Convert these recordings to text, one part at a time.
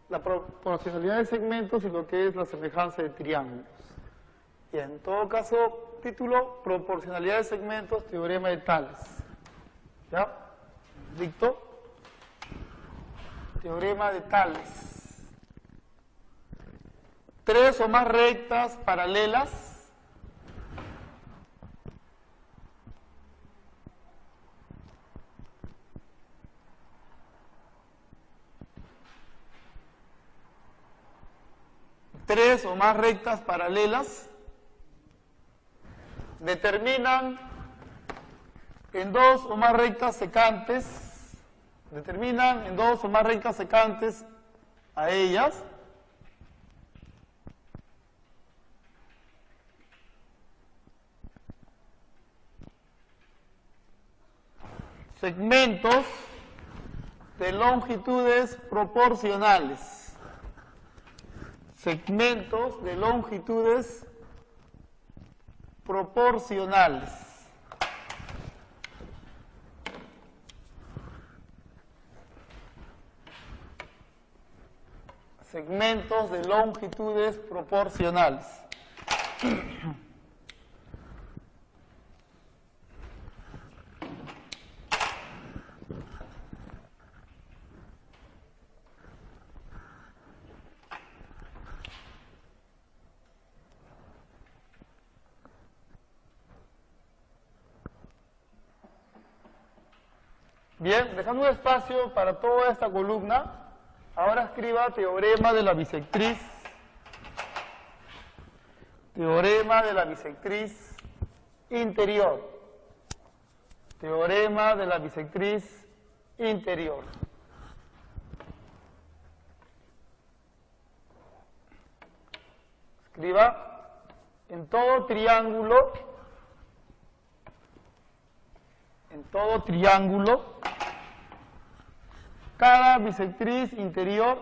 la proporcionalidad de segmentos y lo que es la semejanza de triángulos. Y en todo caso, título, proporcionalidad de segmentos, teorema de Tales. ¿Ya? Dicto. Teorema de Tales. 3 o más rectas paralelas determinan en dos o más rectas secantes a ellas segmentos de longitudes proporcionales. Segmentos de longitudes proporcionales. Segmentos de longitudes proporcionales. Bien, dejando un espacio para toda esta columna, ahora escriba teorema de la bisectriz. Teorema de la bisectriz interior. Teorema de la bisectriz interior. Escriba en todo triángulo, cada bisectriz interior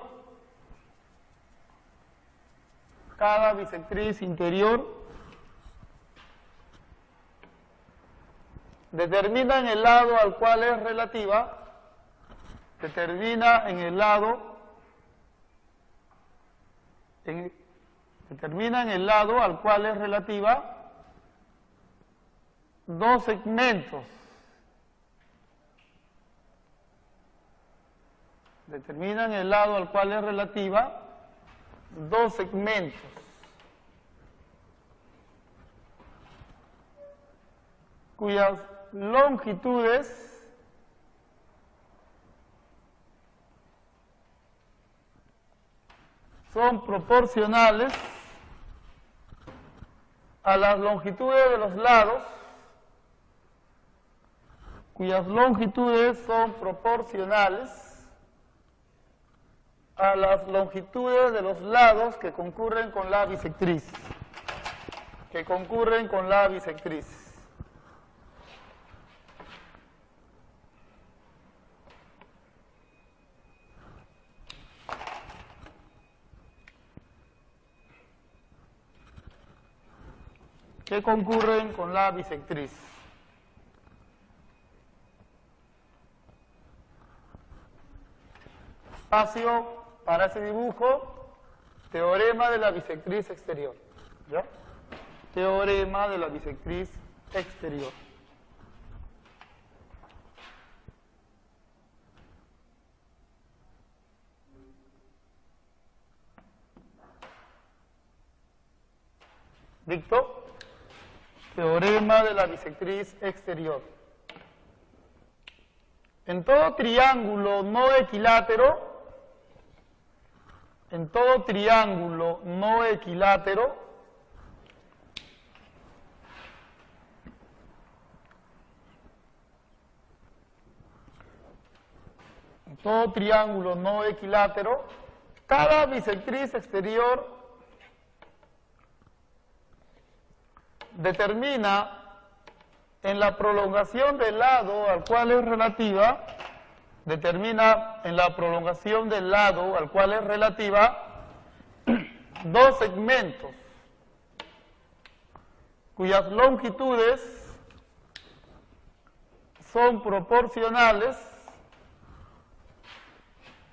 determina en el lado al cual es relativa, dos segmentos. Determina en el lado al cual es relativa dos segmentos. Cuyas longitudes son proporcionales a las longitudes de los lados, cuyas longitudes son proporcionales a las longitudes de los lados que concurren con la bisectriz. Que concurren con la bisectriz. Espacio para ese dibujo, teorema de la bisectriz exterior. ¿Ya? Teorema de la bisectriz exterior. Dicto. Teorema de la bisectriz exterior. En todo triángulo no equilátero, cada bisectriz exterior determina en la prolongación del lado al cual es relativa, dos segmentos cuyas longitudes son proporcionales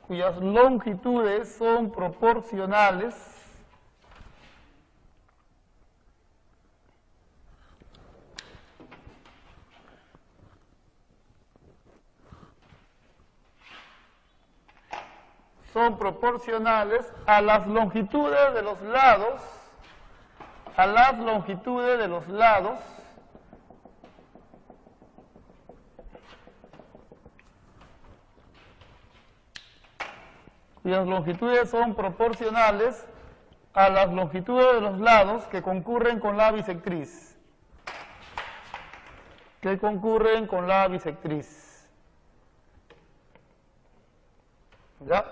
cuyas longitudes son proporcionales a las longitudes de los lados, cuyas longitudes son proporcionales a las longitudes de los lados que concurren con la bisectriz. ¿Ya?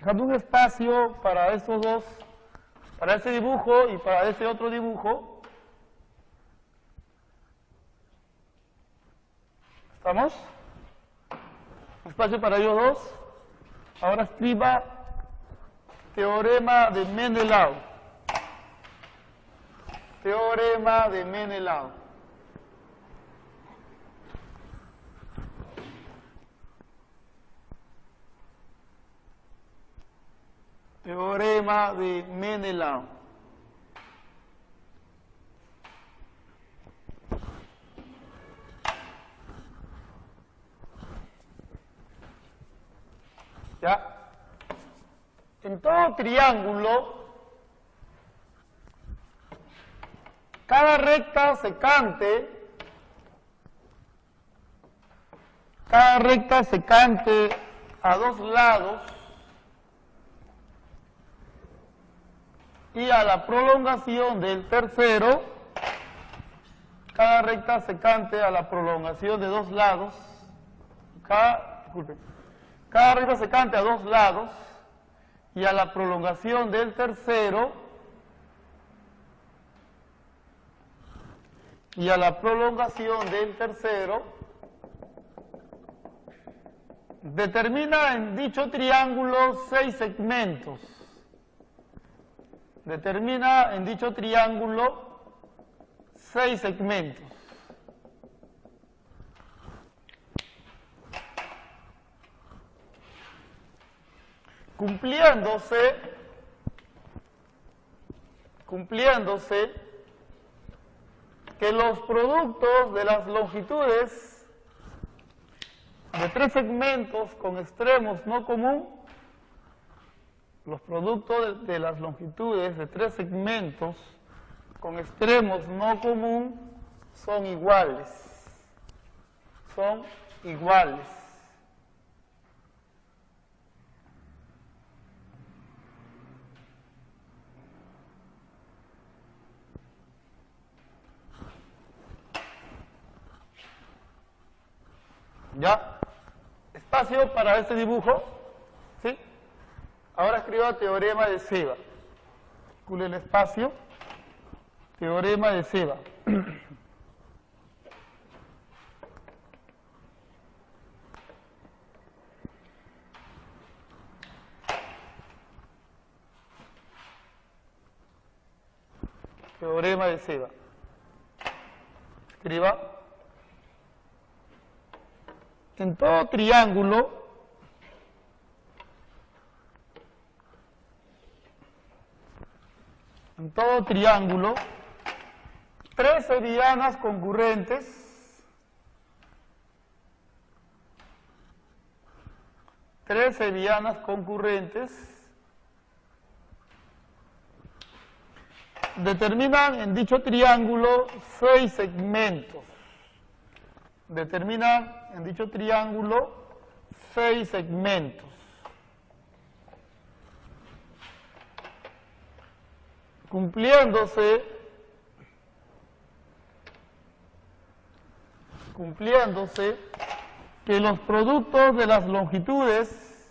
Dejando un espacio para estos dos, para este dibujo y para este otro dibujo. ¿Estamos? Espacio para ellos dos. Ahora escriba teorema de Menelau. Teorema de Menelau. Teorema de Menelau. ¿Ya? En todo triángulo, cada recta secante a dos lados y a la prolongación del tercero, cada recta secante a la prolongación de dos lados, cada recta secante a dos lados y a la prolongación del tercero, determina en dicho triángulo 6 segmentos. Cumpliéndose que los productos de las longitudes de tres segmentos con extremos no común, los productos de las longitudes de tres segmentos con extremos no común son iguales. ¿Ya? Espacio para este dibujo, ¿sí? Ahora escriba teorema de Seba. Calcule el espacio. Teorema de Seba. Teorema de Seba. Escriba. En todo triángulo, tres medianas concurrentes determinan en dicho triángulo 6 segmentos. Cumpliéndose que los productos de las longitudes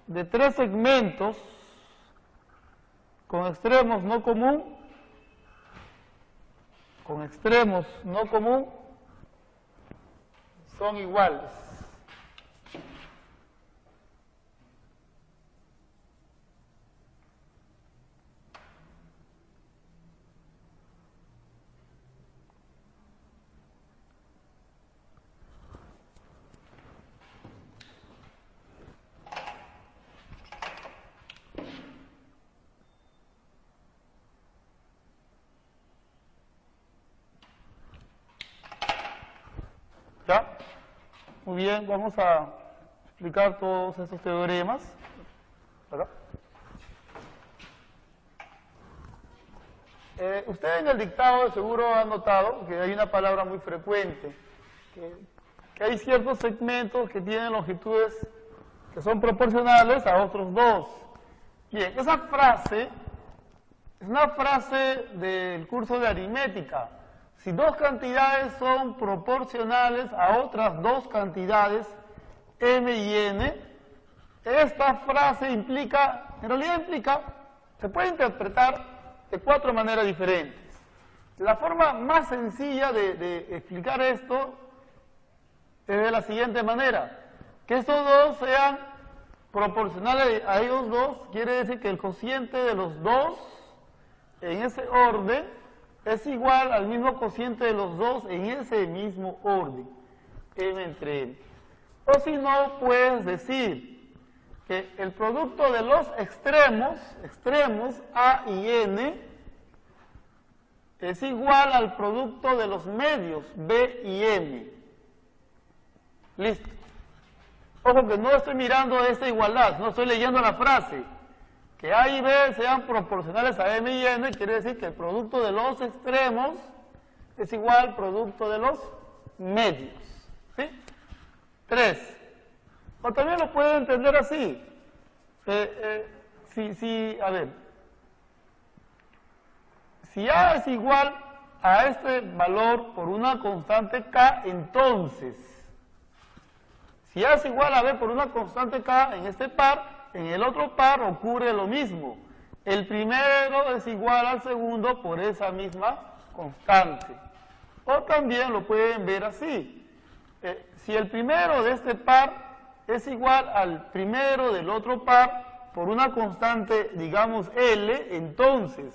de tres segmentos con extremos no común son iguales. ¿Ya? Muy bien, vamos a explicar todos estos teoremas. ¿Verdad? Usted en el dictado de seguro ha notado que hay una palabra muy frecuente, que hay ciertos segmentos que tienen longitudes que son proporcionales a otros dos. Bien, esa frase es una frase del curso de aritmética. Si dos cantidades son proporcionales a otras dos cantidades, m y n, esta frase implica, se puede interpretar de 4 maneras diferentes. La forma más sencilla de explicar esto es de la siguiente manera: que estos dos sean proporcionales a ellos dos, quiere decir que el cociente de los dos en ese orden es igual al mismo cociente de los dos en ese mismo orden, m entre n. O si no, puedes decir que el producto de los extremos a y n, es igual al producto de los medios b y m. Listo. Ojo que no estoy mirando esta igualdad, no estoy leyendo la frase. Que A y B sean proporcionales a m y n quiere decir que el producto de los extremos es igual al producto de los medios. ¿Sí? 3. O también lo pueden entender así. A ver. Si A es igual a este valor por una constante K, entonces, si A es igual a B por una constante K en este par, en el otro par ocurre lo mismo. El primero es igual al segundo por esa misma constante. O también lo pueden ver así. Si el primero de este par es igual al primero del otro par por una constante, digamos L, entonces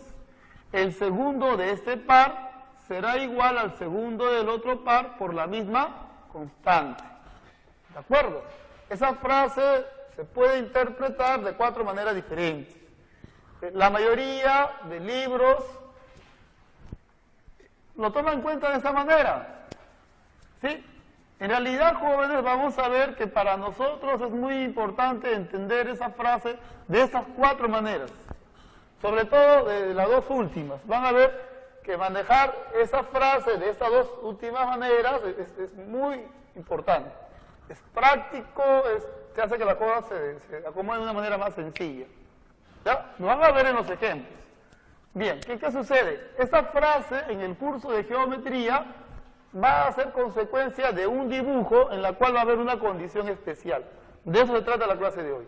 el segundo de este par será igual al segundo del otro par por la misma constante. ¿De acuerdo? Esa frase se puede interpretar de 4 maneras diferentes. La mayoría de libros lo toman en cuenta de esta manera. ¿Sí? En realidad, jóvenes, vamos a ver que para nosotros es muy importante entender esa frase de estas 4 maneras. Sobre todo de las 2 últimas. Van a ver que manejar esa frase de estas 2 últimas maneras es muy importante. Es práctico, te hace que la cosa se acomode de una manera más sencilla. ¿Ya? Lo van a ver en los ejemplos. Bien, ¿qué sucede? Esta frase en el curso de geometría va a ser consecuencia de un dibujo en la cual va a haber una condición especial. De eso se trata la clase de hoy.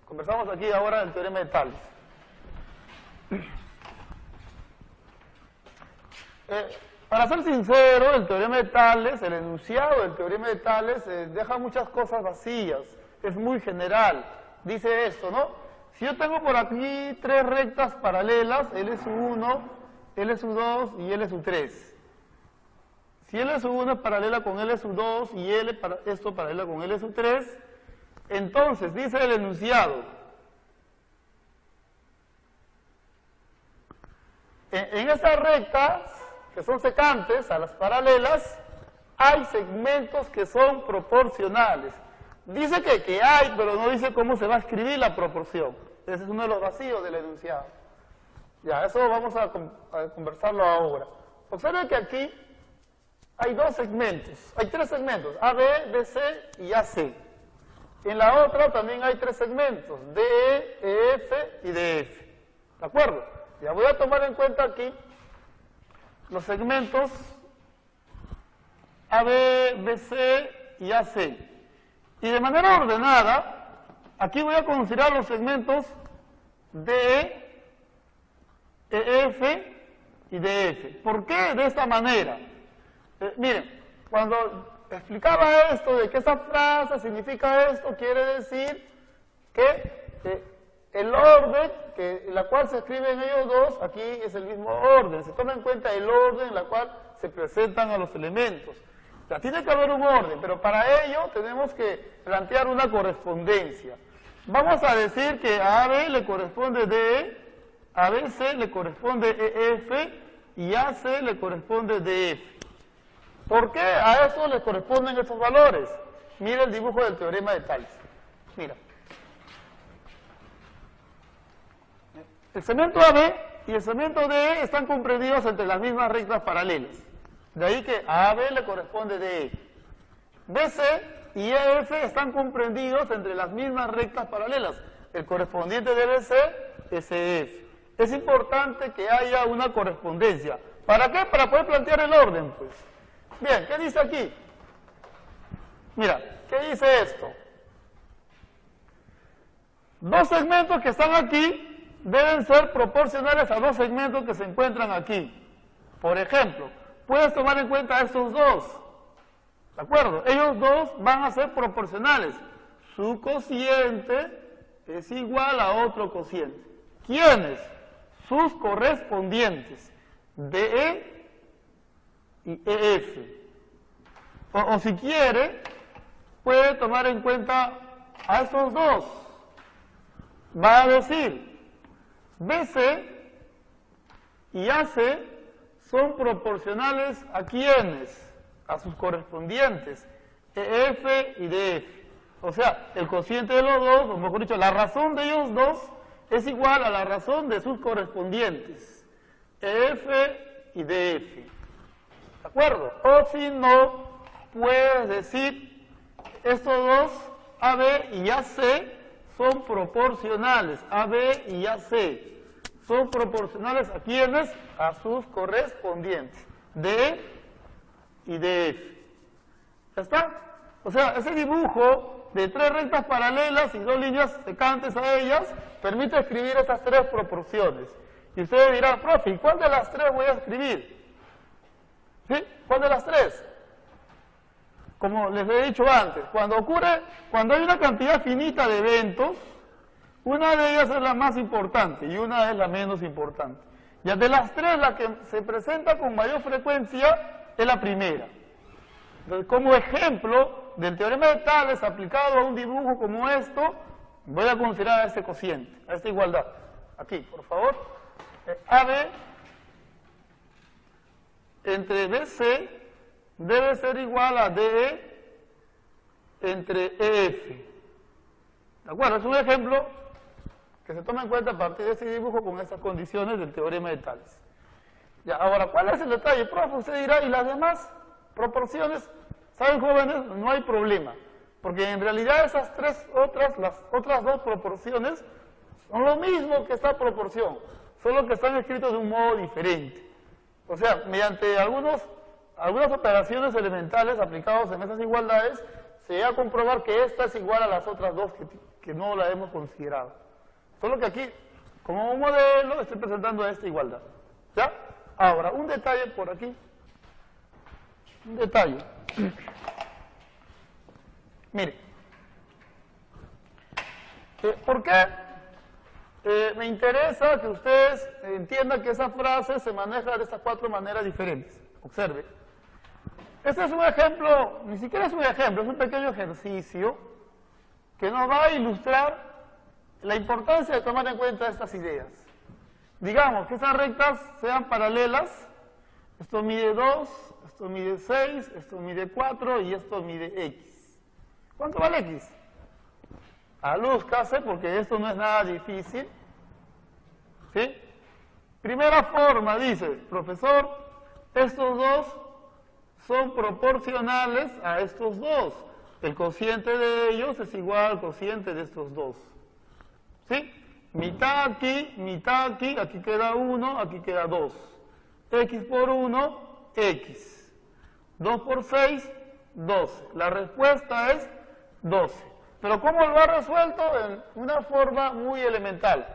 Conversamos aquí ahora del teorema de Tales. Para ser sincero, el teorema de Tales, el enunciado del teorema de Tales, deja muchas cosas vacías, es muy general. Dice esto, ¿no? Si yo tengo por aquí 3 rectas paralelas, L es 1, L es 2 y L es 3. Si L es 1 es paralela con L es 2 y esto paralela con L es 3, entonces dice el enunciado: en estas rectas, que son secantes a las paralelas, hay segmentos que son proporcionales. Dice que hay, pero no dice cómo se va a escribir la proporción. Ese es uno de los vacíos del enunciado. Ya, eso vamos a conversarlo ahora. Observen que aquí hay 2 segmentos, hay 3 segmentos, AB, BC y AC. En la otra también hay 3 segmentos, DE, EF y DF. ¿De acuerdo? Ya voy a tomar en cuenta aquí los segmentos AB, BC y AC. Y de manera ordenada, aquí voy a considerar los segmentos DE, EF y DF. ¿Por qué de esta manera? Miren, cuando explicaba esto, de que esa frase significa esto, quiere decir que el orden en la cual se escriben ellos dos, aquí es el mismo orden. Se toma en cuenta el orden en la cual se presentan a los elementos. O sea, tiene que haber un orden, pero para ello tenemos que plantear una correspondencia. Vamos a decir que a AB le corresponde DE, a BC le corresponde EF y a AC le corresponde DF. ¿Por qué a eso le corresponden estos valores? Mira el dibujo del teorema de Tales. Mira. El segmento AB y el segmento DE están comprendidos entre las mismas rectas paralelas. De ahí que a AB le corresponde DE. BC y EF están comprendidos entre las mismas rectas paralelas. El correspondiente de BC es EF. Es importante que haya una correspondencia. ¿Para qué? Para poder plantear el orden, pues. Bien, ¿qué dice aquí? Mira, ¿qué dice esto? Dos segmentos que están aquí deben ser proporcionales a dos segmentos que se encuentran aquí. Por ejemplo, puedes tomar en cuenta estos dos. ¿De acuerdo? Ellos dos van a ser proporcionales. Su cociente es igual a otro cociente. ¿Quiénes? Sus correspondientes. DE y EF. O si quiere, puede tomar en cuenta a estos dos. Va a decir, BC y AC son proporcionales a quiénes, a sus correspondientes, EF y DF. O sea, el cociente de los dos, o mejor dicho, la razón de ellos dos es igual a la razón de sus correspondientes, EF y DF. ¿De acuerdo? O si no, puedes decir, estos dos, AB y AC, son proporcionales, AB y AC. Son proporcionales a quiénes? A sus correspondientes, D y DF. ¿Ya está? O sea, ese dibujo de tres rectas paralelas y dos líneas secantes a ellas permite escribir estas tres proporciones. Y ustedes dirán, profe, ¿y cuál de las tres voy a escribir? ¿Sí? ¿Cuál de las tres? Como les he dicho antes, cuando hay una cantidad finita de eventos, una de ellas es la más importante y una es la menos importante. Ya de las tres, la que se presenta con mayor frecuencia es la primera. Entonces, como ejemplo del teorema de Tales aplicado a un dibujo como esto, voy a considerar a este cociente, a esta igualdad. Aquí, por favor. AB entre BC debe ser igual a DE entre EF. ¿De acuerdo? Es un ejemplo que se toma en cuenta a partir de ese dibujo con estas condiciones del teorema de Tales. Ya, ahora, ¿cuál es el detalle? Profe, usted dirá, ¿y las demás proporciones? ¿Saben, jóvenes? No hay problema, porque en realidad esas las otras dos proporciones son lo mismo que esta proporción, solo que están escritos de un modo diferente. O sea, mediante algunas operaciones elementales aplicadas en esas igualdades, se va a comprobar que esta es igual a las otras dos que no la hemos considerado. Solo que aquí, como un modelo, estoy presentando esta igualdad. ¿Ya? Ahora, un detalle por aquí. Un detalle. Mire. ¿Por qué? Me interesa que ustedes entiendan que esa frase se maneja de estas cuatro maneras diferentes. Observe. Este es un ejemplo, ni siquiera es un ejemplo, es un pequeño ejercicio que nos va a ilustrar la importancia de tomar en cuenta estas ideas. Digamos que esas rectas sean paralelas, esto mide 2, esto mide 6, esto mide 4 y esto mide X. ¿Cuánto vale X? Alúzcase porque esto no es nada difícil. ¿Sí? Primera forma, dice, profesor, estos dos son proporcionales a estos dos. El cociente de ellos es igual al cociente de estos dos. ¿Sí? Mitad aquí, aquí queda 1, aquí queda 2. X por 1, X. 2 por 6, 12. La respuesta es 12. Pero ¿cómo lo ha resuelto? En una forma muy elemental.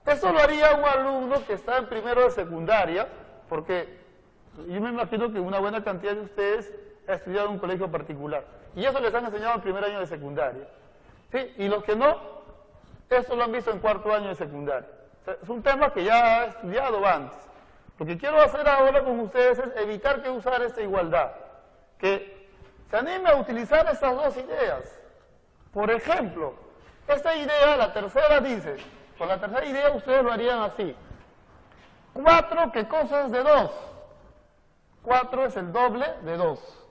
Esto lo haría un alumno que está en primero de secundaria, porque yo me imagino que una buena cantidad de ustedes ha estudiado en un colegio particular. Y eso les han enseñado en primer año de secundaria. ¿Sí? Y los que no, eso lo han visto en cuarto año de secundaria. O sea, es un tema que ya he estudiado antes. Lo que quiero hacer ahora con ustedes es evitar que usar esta igualdad. Que se anime a utilizar estas dos ideas. Por ejemplo, esta idea, la tercera dice, con la tercera idea ustedes lo harían así. 4, ¿qué cosa es de 2? 4 es el doble de 2.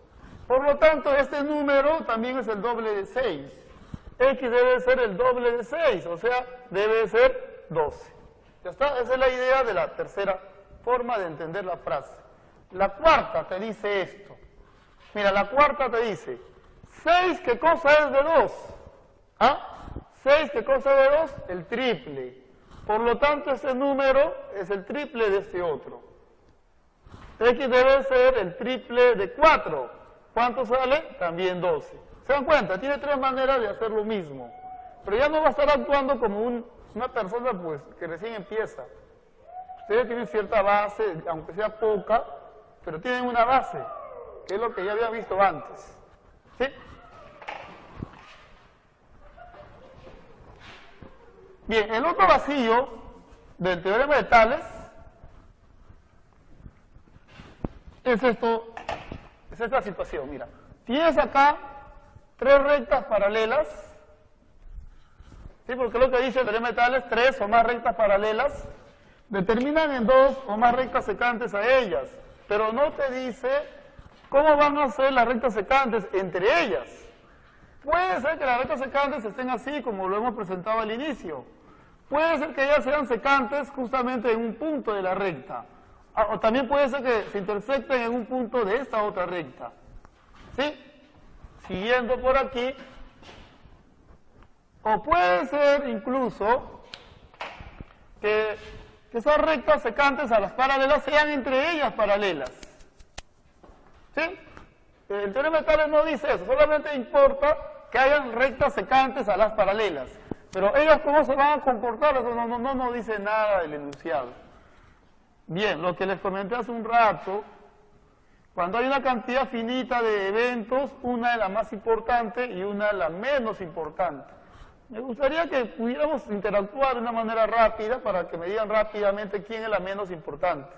Por lo tanto, este número también es el doble de 6. X debe ser el doble de 6, o sea, debe ser 12. ¿Ya está? Esa es la idea de la tercera forma de entender la frase. La cuarta te dice esto. Mira, la cuarta te dice, 6, ¿qué cosa es de 2? ¿Ah? 6, ¿qué cosa es de 2? El triple. Por lo tanto, este número es el triple de este otro. X debe ser el triple de 4. ¿Cuánto sale? También 12. ¿Se dan cuenta? Tiene 3 maneras de hacer lo mismo. Pero ya no va a estar actuando como una persona pues que recién empieza. Ustedes tienen cierta base, aunque sea poca, pero tienen una base, que es lo que ya habían visto antes. ¿Sí? Bien, el otro vacío del teorema de Tales es esto. Es esta situación, mira. Tienes acá 3 rectas paralelas, ¿sí? Porque lo que dice el teorema de Tales, 3 o más rectas paralelas, determinan en 2 o más rectas secantes a ellas, pero no te dice cómo van a ser las rectas secantes entre ellas. Puede ser que las rectas secantes estén así, como lo hemos presentado al inicio. Puede ser que ellas sean secantes justamente en un punto de la recta. O también puede ser que se intersecten en un punto de esta otra recta. ¿Sí? Siguiendo por aquí. O puede ser incluso que esas rectas secantes a las paralelas sean entre ellas paralelas. ¿Sí? El teorema de Tales no dice eso, solamente importa que hayan rectas secantes a las paralelas. Pero ellas cómo se van a comportar, eso no dice nada del enunciado. Bien, lo que les comenté hace un rato, cuando hay una cantidad finita de eventos, una es la más importante y una es la menos importante. Me gustaría que pudiéramos interactuar de una manera rápida para que me digan rápidamente quién es la menos importante.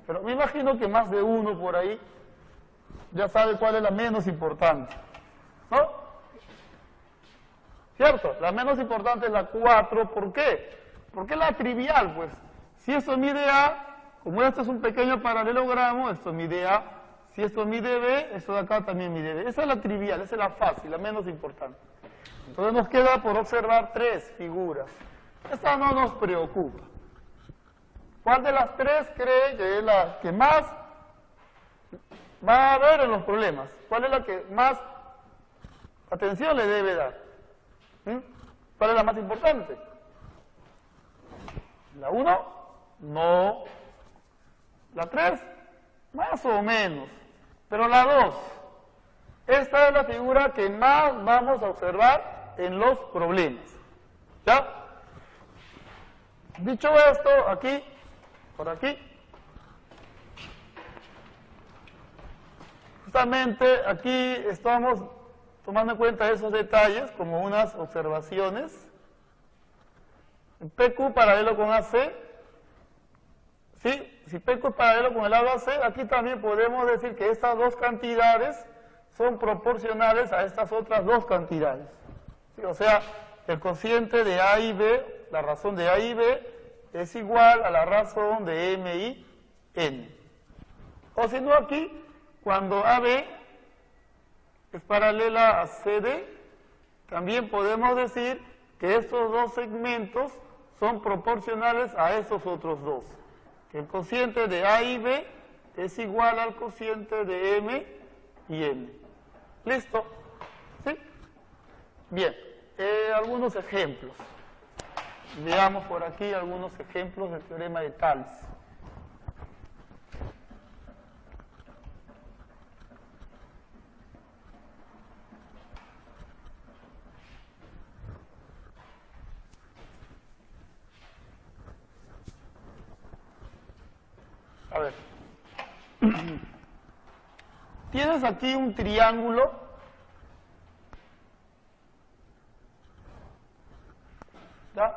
Pero me imagino que más de uno por ahí ya sabe cuál es la menos importante. ¿No? ¿Cierto? La menos importante es la 4. ¿Por qué? Porque es la trivial, pues. Si esto mide A, como esto es un pequeño paralelogramo, esto mide A. Si esto mide B, esto de acá también mide B. Esa es la trivial, esa es la fácil, la menos importante. Entonces nos queda por observar 3 figuras. Esta no nos preocupa. ¿Cuál de las 3 cree que es la que más va a haber en los problemas? ¿Cuál es la que más atención le debe dar? ¿Cuál es la más importante? ¿La 1? No. ¿La 3? Más o menos. Pero la 2. Esta es la figura que más vamos a observar en los problemas. ¿Ya? Dicho esto, aquí, por aquí, justamente aquí estamos tomando en cuenta esos detalles como unas observaciones. PQ paralelo con AC, ¿sí? Si PQ es paralelo con el lado AC, aquí también podemos decir que estas dos cantidades son proporcionales a estas otras dos cantidades. ¿Sí? O sea, el cociente de A y B, la razón de A y B, es igual a la razón de M y N. O si no, aquí, cuando AB es paralela a CD, también podemos decir que estos dos segmentos son proporcionales a estos otros dos. Que el cociente de A y B es igual al cociente de M y N. ¿Listo? ¿Sí? Bien, algunos ejemplos. Veamos por aquí algunos ejemplos del teorema de Tales. A ver. tienes aquí un triángulo, ¿ya?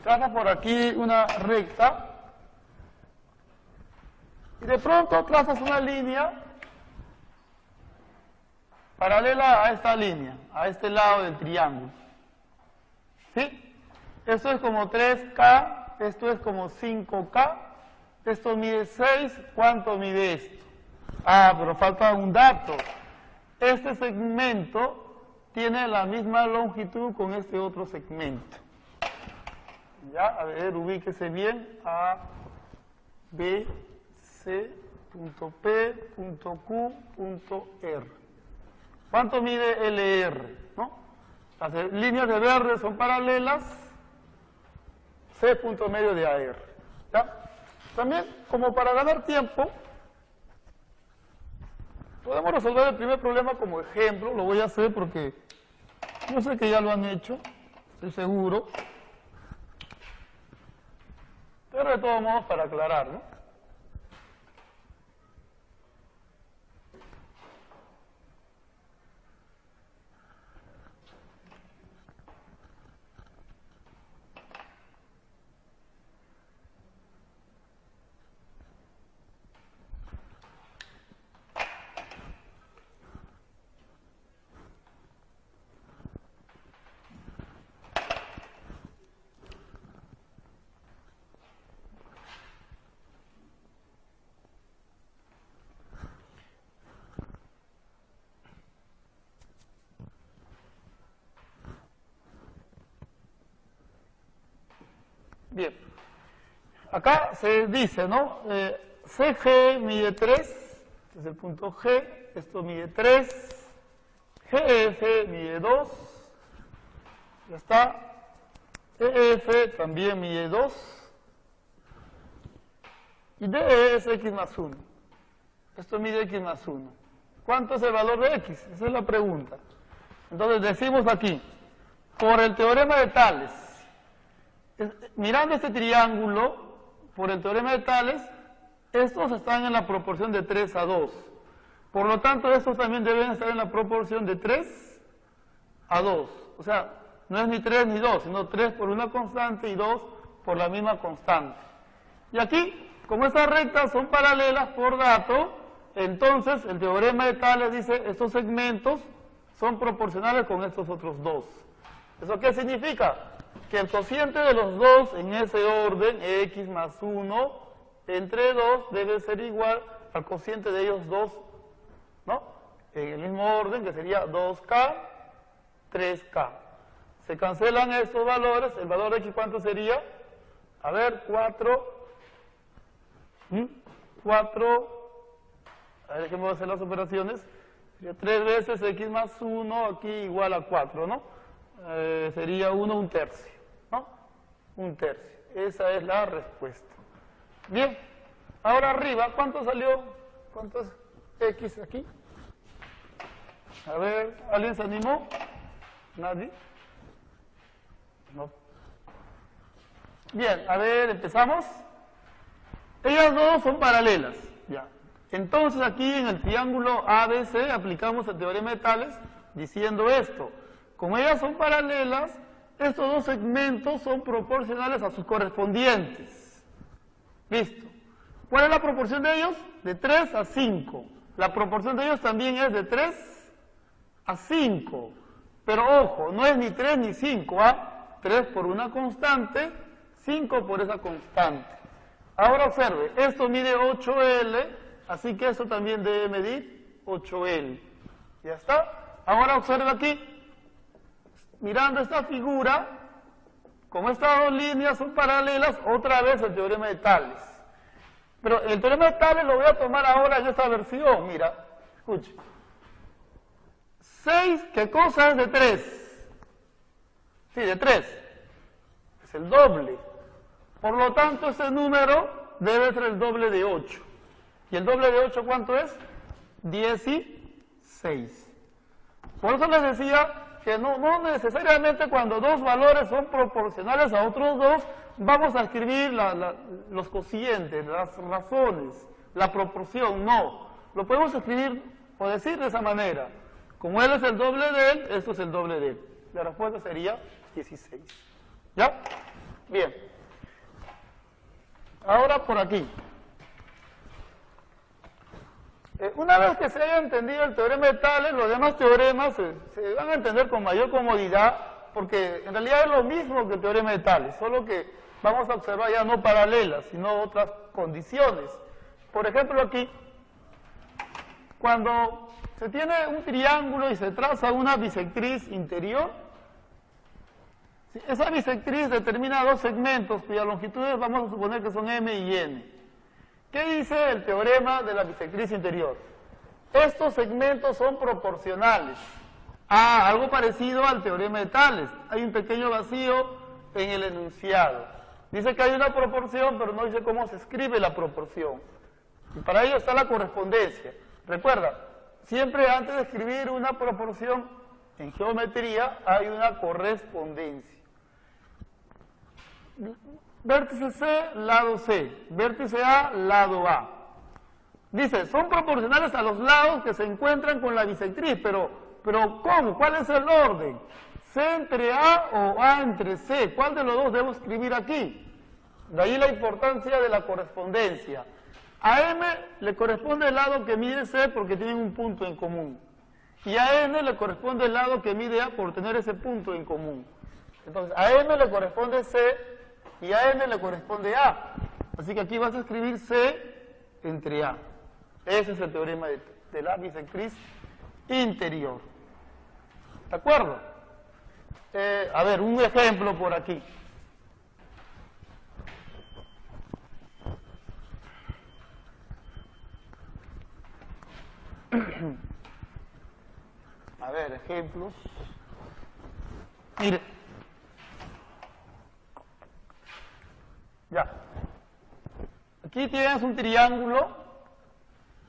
Traza por aquí una recta y de pronto trazas una línea paralela a esta línea, a este lado del triángulo. ¿Sí? Esto es como 3K, esto es como 5K, esto mide 6, ¿cuánto mide esto? Ah, pero falta un dato. Este segmento tiene la misma longitud con este otro segmento. Ya, a ver, ubíquese bien. A, B, C, punto P, punto Q, punto R. ¿Cuánto mide LR? ¿No? Las líneas de verde son paralelas. C punto medio de AR. ¿Ya? También, como para ganar tiempo, podemos resolver el primer problema como ejemplo. Lo voy a hacer porque yo sé que ya lo han hecho, estoy seguro. Pero de todos modos para aclarar, ¿no? Bien, acá se dice, ¿no? CG mide 3, este es el punto G, esto mide 3, GF mide 2, ya está, EF también mide 2, y DE es X más 1, esto mide X más 1. ¿Cuánto es el valor de X? Esa es la pregunta. Entonces decimos aquí, por el teorema de Tales, mirando este triángulo, por el teorema de Tales, estos están en la proporción de 3 a 2. Por lo tanto, estos también deben estar en la proporción de 3 a 2. O sea, no es ni 3 ni 2, sino 3 por una constante y 2 por la misma constante. Y aquí, como estas rectas son paralelas por dato, entonces el teorema de Tales dice estos segmentos son proporcionales con estos otros dos. ¿Eso qué significa? Que el cociente de los dos en ese orden, X más 1, entre 2 debe ser igual al cociente de ellos dos, ¿no? En el mismo orden, que sería 2K, 3K. Se cancelan estos valores, el valor de X, ¿cuánto sería? A ver, 4, 4, a ver, dejemos hacer las operaciones, sería 3 veces X más 1, aquí igual a 4, ¿no? Sería 1 un tercio, ¿no? Un tercio. Esa es la respuesta. Bien, ahora arriba, ¿cuánto salió? ¿Cuánto es X aquí? A ver, ¿alguien se animó? ¿Nadie? No. Bien, a ver, empezamos. Ellas dos son paralelas, ya. Entonces aquí en el triángulo ABC aplicamos el teorema de Tales diciendo esto. Como ellas son paralelas, estos dos segmentos son proporcionales a sus correspondientes. ¿Listo? ¿Cuál es la proporción de ellos? De 3 a 5. La proporción de ellos también es de 3 a 5. Pero ojo, no es ni 3 ni 5, ¿ah? 3 por una constante, 5 por esa constante. Ahora observe, esto mide 8L, así que esto también debe medir 8L. ¿Ya está? Ahora observe aquí. Mirando esta figura, como estas dos líneas son paralelas, otra vez el teorema de Tales. Pero el teorema de Tales lo voy a tomar ahora en esta versión, mira, escuche. 6, ¿qué cosa es de 3? Sí, de 3. Es el doble. Por lo tanto, ese número debe ser el doble de 8. ¿Y el doble de 8 cuánto es? 16. Por eso les decía que no necesariamente cuando dos valores son proporcionales a otros dos, vamos a escribir los cocientes, las razones, la proporción, no. Lo podemos escribir o decir de esa manera. Como él es el doble de él, esto es el doble de él. La respuesta sería 16. ¿Ya? Bien. Ahora por aquí. Una vez que se haya entendido el teorema de Tales, los demás teoremas se van a entender con mayor comodidad, porque en realidad es lo mismo que el teorema de Tales, solo que vamos a observar ya no paralelas, sino otras condiciones. Por ejemplo aquí, cuando se tiene un triángulo y se traza una bisectriz interior, esa bisectriz determina dos segmentos cuyas longitudes vamos a suponer que son M y N. ¿Qué dice el teorema de la bisectriz interior? Estos segmentos son proporcionales. Algo parecido al teorema de Tales. Hay un pequeño vacío en el enunciado. Dice que hay una proporción, pero no dice cómo se escribe la proporción. Y para ello está la correspondencia. Recuerda, siempre antes de escribir una proporción en geometría hay una correspondencia. Vértice C, lado C. Vértice A, lado A. Dice, son proporcionales a los lados que se encuentran con la bisectriz, pero ¿cómo? ¿Cuál es el orden? ¿C entre A o A entre C? ¿Cuál de los dos debo escribir aquí? De ahí la importancia de la correspondencia. A M le corresponde el lado que mide C porque tienen un punto en común. Y a N le corresponde el lado que mide A por tener ese punto en común. Entonces, a M le corresponde C y a N le corresponde A. Así que aquí vas a escribir C entre A. Ese es el teorema de la bisectriz interior. ¿De acuerdo? A ver, un ejemplo por aquí. A ver, ejemplos. Mire. Ya. Aquí tienes un triángulo,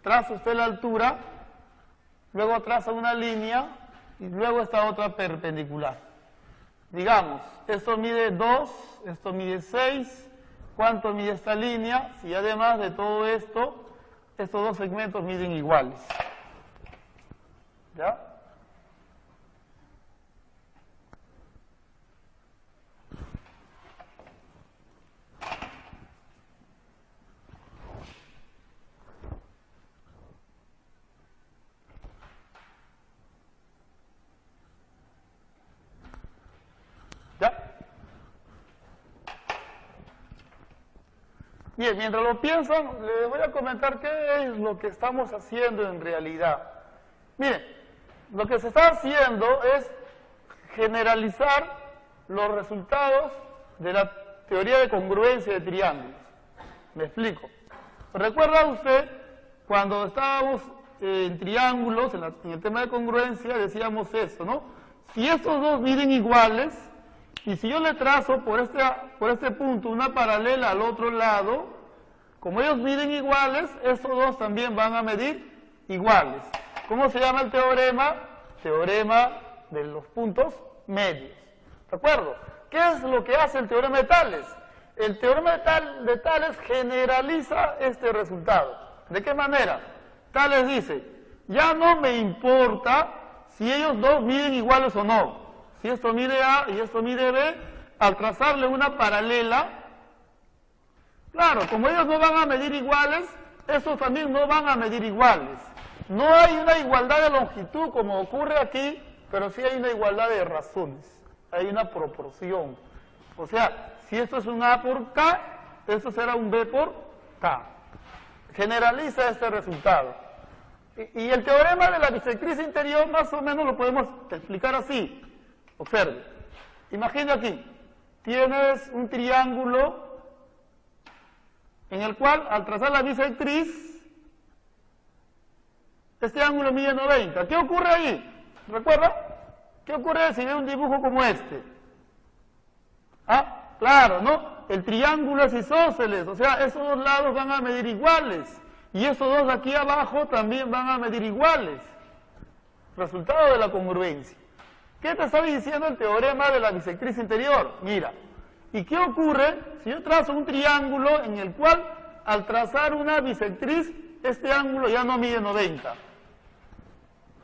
traza usted la altura, luego traza una línea y luego esta otra perpendicular. Digamos, esto mide 2, esto mide 6, ¿cuánto mide esta línea? Si además de todo esto, estos dos segmentos miden iguales. ¿Ya? Bien, mientras lo piensan, les voy a comentar qué es lo que estamos haciendo en realidad. Miren, lo que se está haciendo es generalizar los resultados de la teoría de congruencia de triángulos. Me explico. ¿Recuerda usted cuando estábamos en triángulos, en el tema de congruencia, decíamos esto, ¿no? Si estos dos miden iguales, y si yo le trazo por este punto una paralela al otro lado, como ellos miden iguales, estos dos también van a medir iguales. ¿Cómo se llama el teorema? Teorema de los puntos medios. ¿De acuerdo? ¿Qué es lo que hace el teorema de Tales? El teorema de Tales generaliza este resultado. ¿De qué manera? Tales dice, ya no me importa si ellos dos miden iguales o no. Si esto mide A y esto mide B, al trazarle una paralela, claro, como ellos no van a medir iguales, estos también no van a medir iguales. No hay una igualdad de longitud como ocurre aquí, pero sí hay una igualdad de razones. Hay una proporción. O sea, si esto es un A por K, esto será un B por K. Generaliza este resultado. Y el teorema de la bisectriz interior más o menos lo podemos explicar así. Observe, imagina aquí, tienes un triángulo en el cual al trazar la bisectriz, este ángulo mide 90. ¿Qué ocurre ahí? ¿Recuerda? ¿Qué ocurre si ve un dibujo como este? Claro, ¿no? El triángulo es isósceles, o sea, esos dos lados van a medir iguales, y esos dos de aquí abajo también van a medir iguales. Resultado de la congruencia. ¿Qué te está diciendo el teorema de la bisectriz interior? Mira, ¿y qué ocurre si yo trazo un triángulo en el cual al trazar una bisectriz, este ángulo ya no mide 90.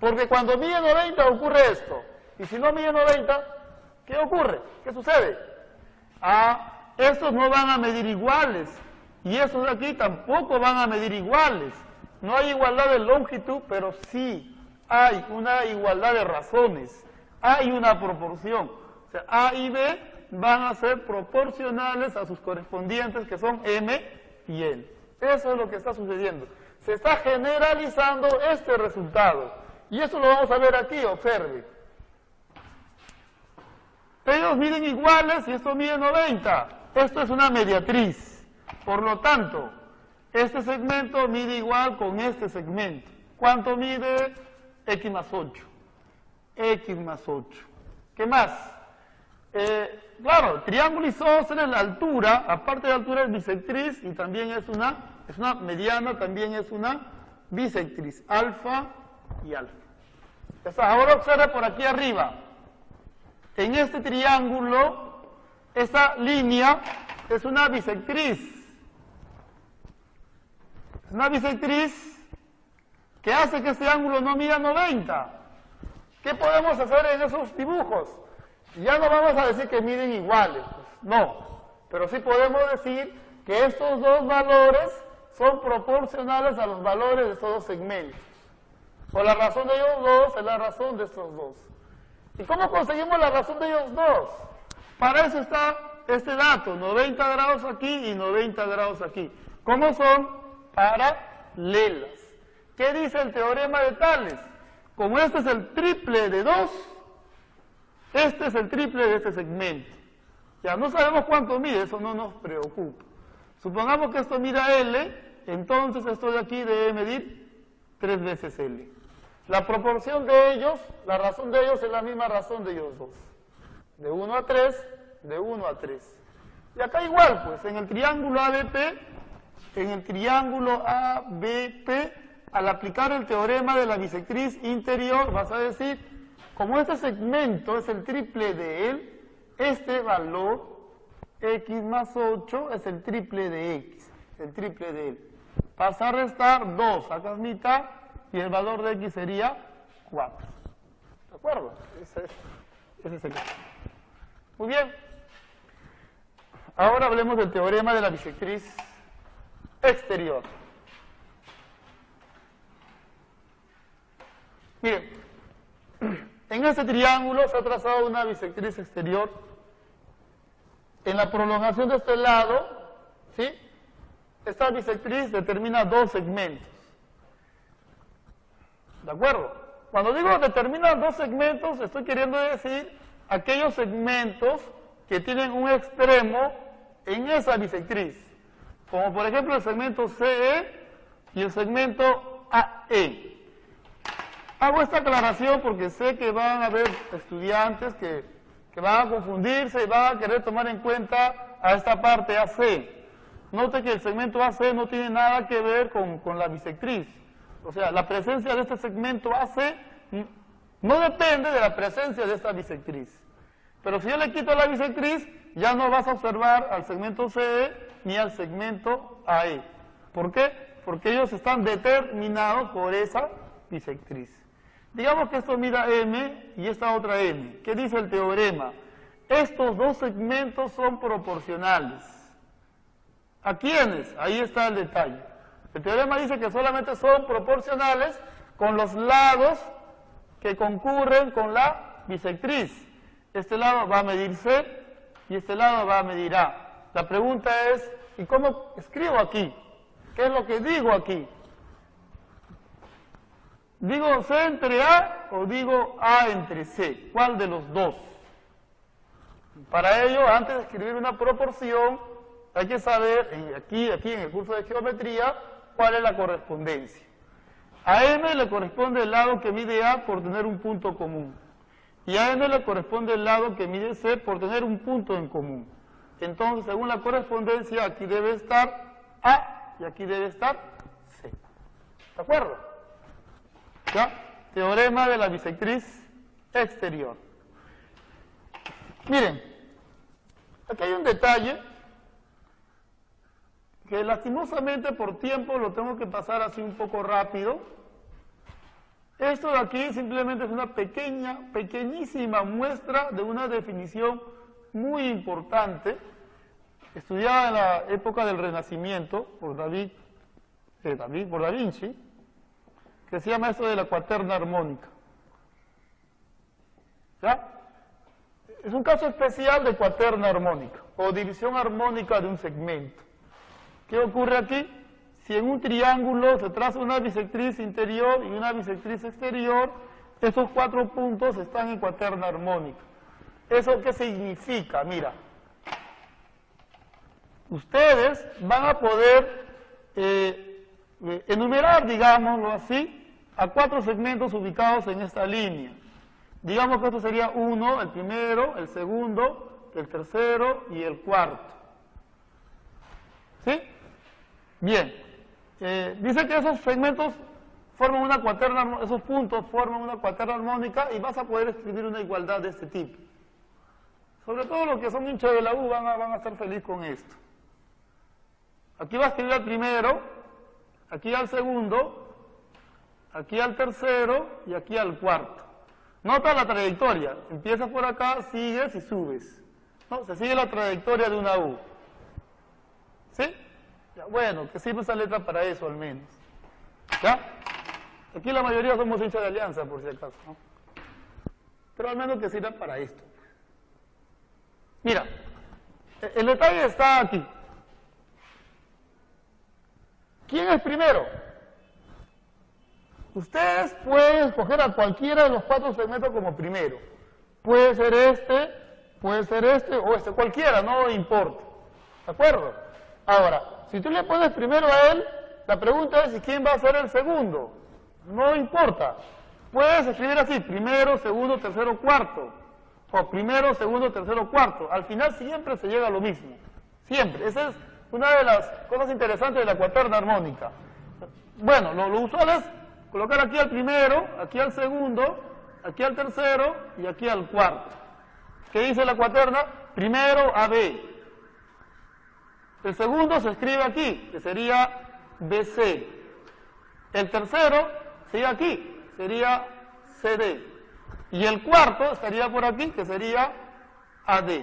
Porque cuando mide 90 ocurre esto. Y si no mide 90, ¿qué ocurre? ¿Qué sucede? Estos no van a medir iguales. Y estos de aquí tampoco van a medir iguales. No hay igualdad de longitud, pero sí hay una igualdad de razones. Hay una proporción. O sea, A y B van a ser proporcionales a sus correspondientes, que son M y N. Eso es lo que está sucediendo. Se está generalizando este resultado. Y eso lo vamos a ver aquí, observe. Ellos miden iguales y esto mide 90. Esto es una mediatriz. Por lo tanto, este segmento mide igual con este segmento. ¿Cuánto mide? X más 8. X más 8. ¿Qué más? Claro, triángulo isósceles, la altura, aparte de la altura es bisectriz y también es una mediana, también es una bisectriz, alfa y alfa. Entonces, ahora observe por aquí arriba, en este triángulo, esta línea es una bisectriz. Es una bisectriz que hace que este ángulo no mida 90. ¿Qué podemos hacer en esos dibujos? Ya no vamos a decir que miden iguales, pues, no, pero sí podemos decir que estos dos valores son proporcionales a los valores de estos dos segmentos. O la razón de ellos dos es la razón de estos dos. ¿Y cómo conseguimos la razón de ellos dos? Para eso está este dato, 90 grados aquí y 90 grados aquí. ¿Cómo son? Paralelas. ¿Qué dice el teorema de Tales? Como este es el triple de 2, este es el triple de este segmento. Ya no sabemos cuánto mide, eso no nos preocupa. Supongamos que esto mida L, entonces esto de aquí debe medir 3 veces L. La proporción de ellos, la razón de ellos es la misma razón de ellos dos. De 1 a 3, de 1 a 3. Y acá igual, pues, en el triángulo ABP, al aplicar el teorema de la bisectriz interior, vas a decir, como este segmento es el triple de él, este valor, x más 8, es el triple de x, el triple de él. Pasa a restar 2, sacas mitad, y el valor de x sería 4. ¿De acuerdo? Ese es el caso. Muy bien. Ahora hablemos del teorema de la bisectriz exterior. Miren, en este triángulo se ha trazado una bisectriz exterior. En la prolongación de este lado, ¿sí? Esta bisectriz determina dos segmentos. ¿De acuerdo? Cuando digo determina dos segmentos, estoy queriendo decir aquellos segmentos que tienen un extremo en esa bisectriz. Como por ejemplo el segmento CE y el segmento AE. Hago esta aclaración porque sé que van a haber estudiantes que van a confundirse y van a querer tomar en cuenta a esta parte AC. Note que el segmento AC no tiene nada que ver con la bisectriz. O sea, la presencia de este segmento AC no depende de la presencia de esta bisectriz. Pero si yo le quito la bisectriz, ya no vas a observar al segmento CE ni al segmento AE. ¿Por qué? Porque ellos están determinados por esa bisectriz. Digamos que esto mida M y esta otra M. ¿Qué dice el teorema? Estos dos segmentos son proporcionales. ¿A quiénes? Ahí está el detalle. El teorema dice que solamente son proporcionales con los lados que concurren con la bisectriz. Este lado va a medir C y este lado va a medir A. La pregunta es, ¿y cómo escribo aquí? ¿Qué es lo que digo aquí? ¿Digo C entre A o digo A entre C? ¿Cuál de los dos? Para ello, antes de escribir una proporción, hay que saber, aquí en el curso de geometría, cuál es la correspondencia. A M le corresponde el lado que mide A por tener un punto común. Y a N le corresponde el lado que mide C por tener un punto en común. Entonces, según la correspondencia, aquí debe estar A y aquí debe estar C. ¿De acuerdo? ¿Ya? Teorema de la bisectriz exterior. Miren, aquí hay un detalle que lastimosamente por tiempo lo tengo que pasar así un poco rápido. Esto de aquí simplemente es una pequeñísima muestra de una definición muy importante, estudiada en la época del Renacimiento por Da Vinci, que se llama esto de la cuaterna armónica. ¿Ya? Es un caso especial de cuaterna armónica, o división armónica de un segmento. ¿Qué ocurre aquí? Si en un triángulo se traza una bisectriz interior y una bisectriz exterior, esos 4 puntos están en cuaterna armónica. ¿Eso qué significa? Mira, ustedes van a poder enumerar, digámoslo así, a 4 segmentos ubicados en esta línea. Digamos que esto sería 1, el primero, el segundo, el tercero y el cuarto. ¿Sí? Bien. Dice que esos segmentos forman una cuaterna, esos puntos forman una cuaterna armónica y vas a poder escribir una igualdad de este tipo. Sobre todo los que son hinchas de la U van a estar felices con esto. Aquí va a escribir al primero, aquí al segundo, aquí al tercero y aquí al cuarto. Nota la trayectoria. Empiezas por acá, sigues y subes. ¿No? Se sigue la trayectoria de una U. ¿Sí? Ya, bueno, que sirve esa letra para eso al menos. ¿Ya? Aquí la mayoría somos hinchas de Alianza, por si acaso, ¿no? Pero al menos que sirva para esto. Mira, el detalle está aquí. ¿Quién es primero? Ustedes pueden escoger a cualquiera de los 4 segmentos como primero. Puede ser este o este, cualquiera, no importa. ¿De acuerdo? Ahora, si tú le pones primero a él, la pregunta es quién va a ser el segundo. No importa. Puedes escribir así, primero, segundo, tercero, cuarto. O primero, segundo, tercero, cuarto. Al final siempre se llega a lo mismo. Siempre. Esa es una de las cosas interesantes de la cuaterna armónica. Bueno, lo usual es colocar aquí al primero, aquí al segundo, aquí al tercero y aquí al cuarto. ¿Qué dice la cuaterna? Primero AB. El segundo se escribe aquí, que sería BC. El tercero sigue aquí, sería CD. Y el cuarto estaría por aquí, que sería AD.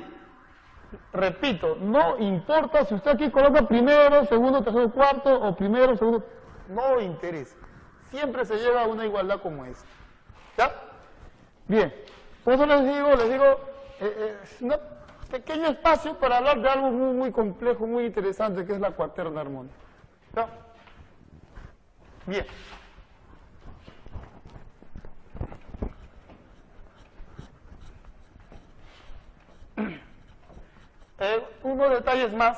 Repito, no importa si usted aquí coloca primero, segundo, tercero, cuarto, o primero, segundo, no interesa. Siempre se llega a una igualdad como esta. ¿Ya? Bien, por eso les digo, un pequeño espacio para hablar de algo muy, muy complejo, muy interesante, que es la cuaterna armónica. ¿Ya? Bien. Unos detalles más.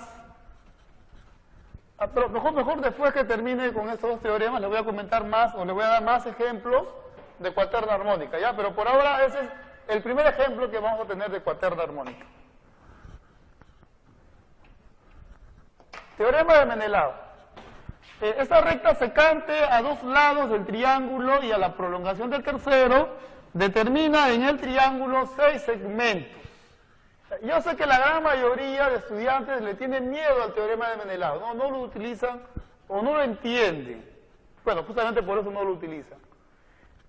Pero mejor después que termine con estos 2 teoremas, les voy a comentar más, o les voy a dar más ejemplos de cuaterna armónica, ¿ya? Pero por ahora ese es el primer ejemplo que vamos a tener de cuaterna armónica. Teorema de Menelao. Esta recta secante a 2 lados del triángulo y a la prolongación del tercero determina en el triángulo 6 segmentos. Yo sé que la gran mayoría de estudiantes le tienen miedo al teorema de Menelao, no lo utilizan o no lo entienden. Bueno, justamente por eso no lo utilizan.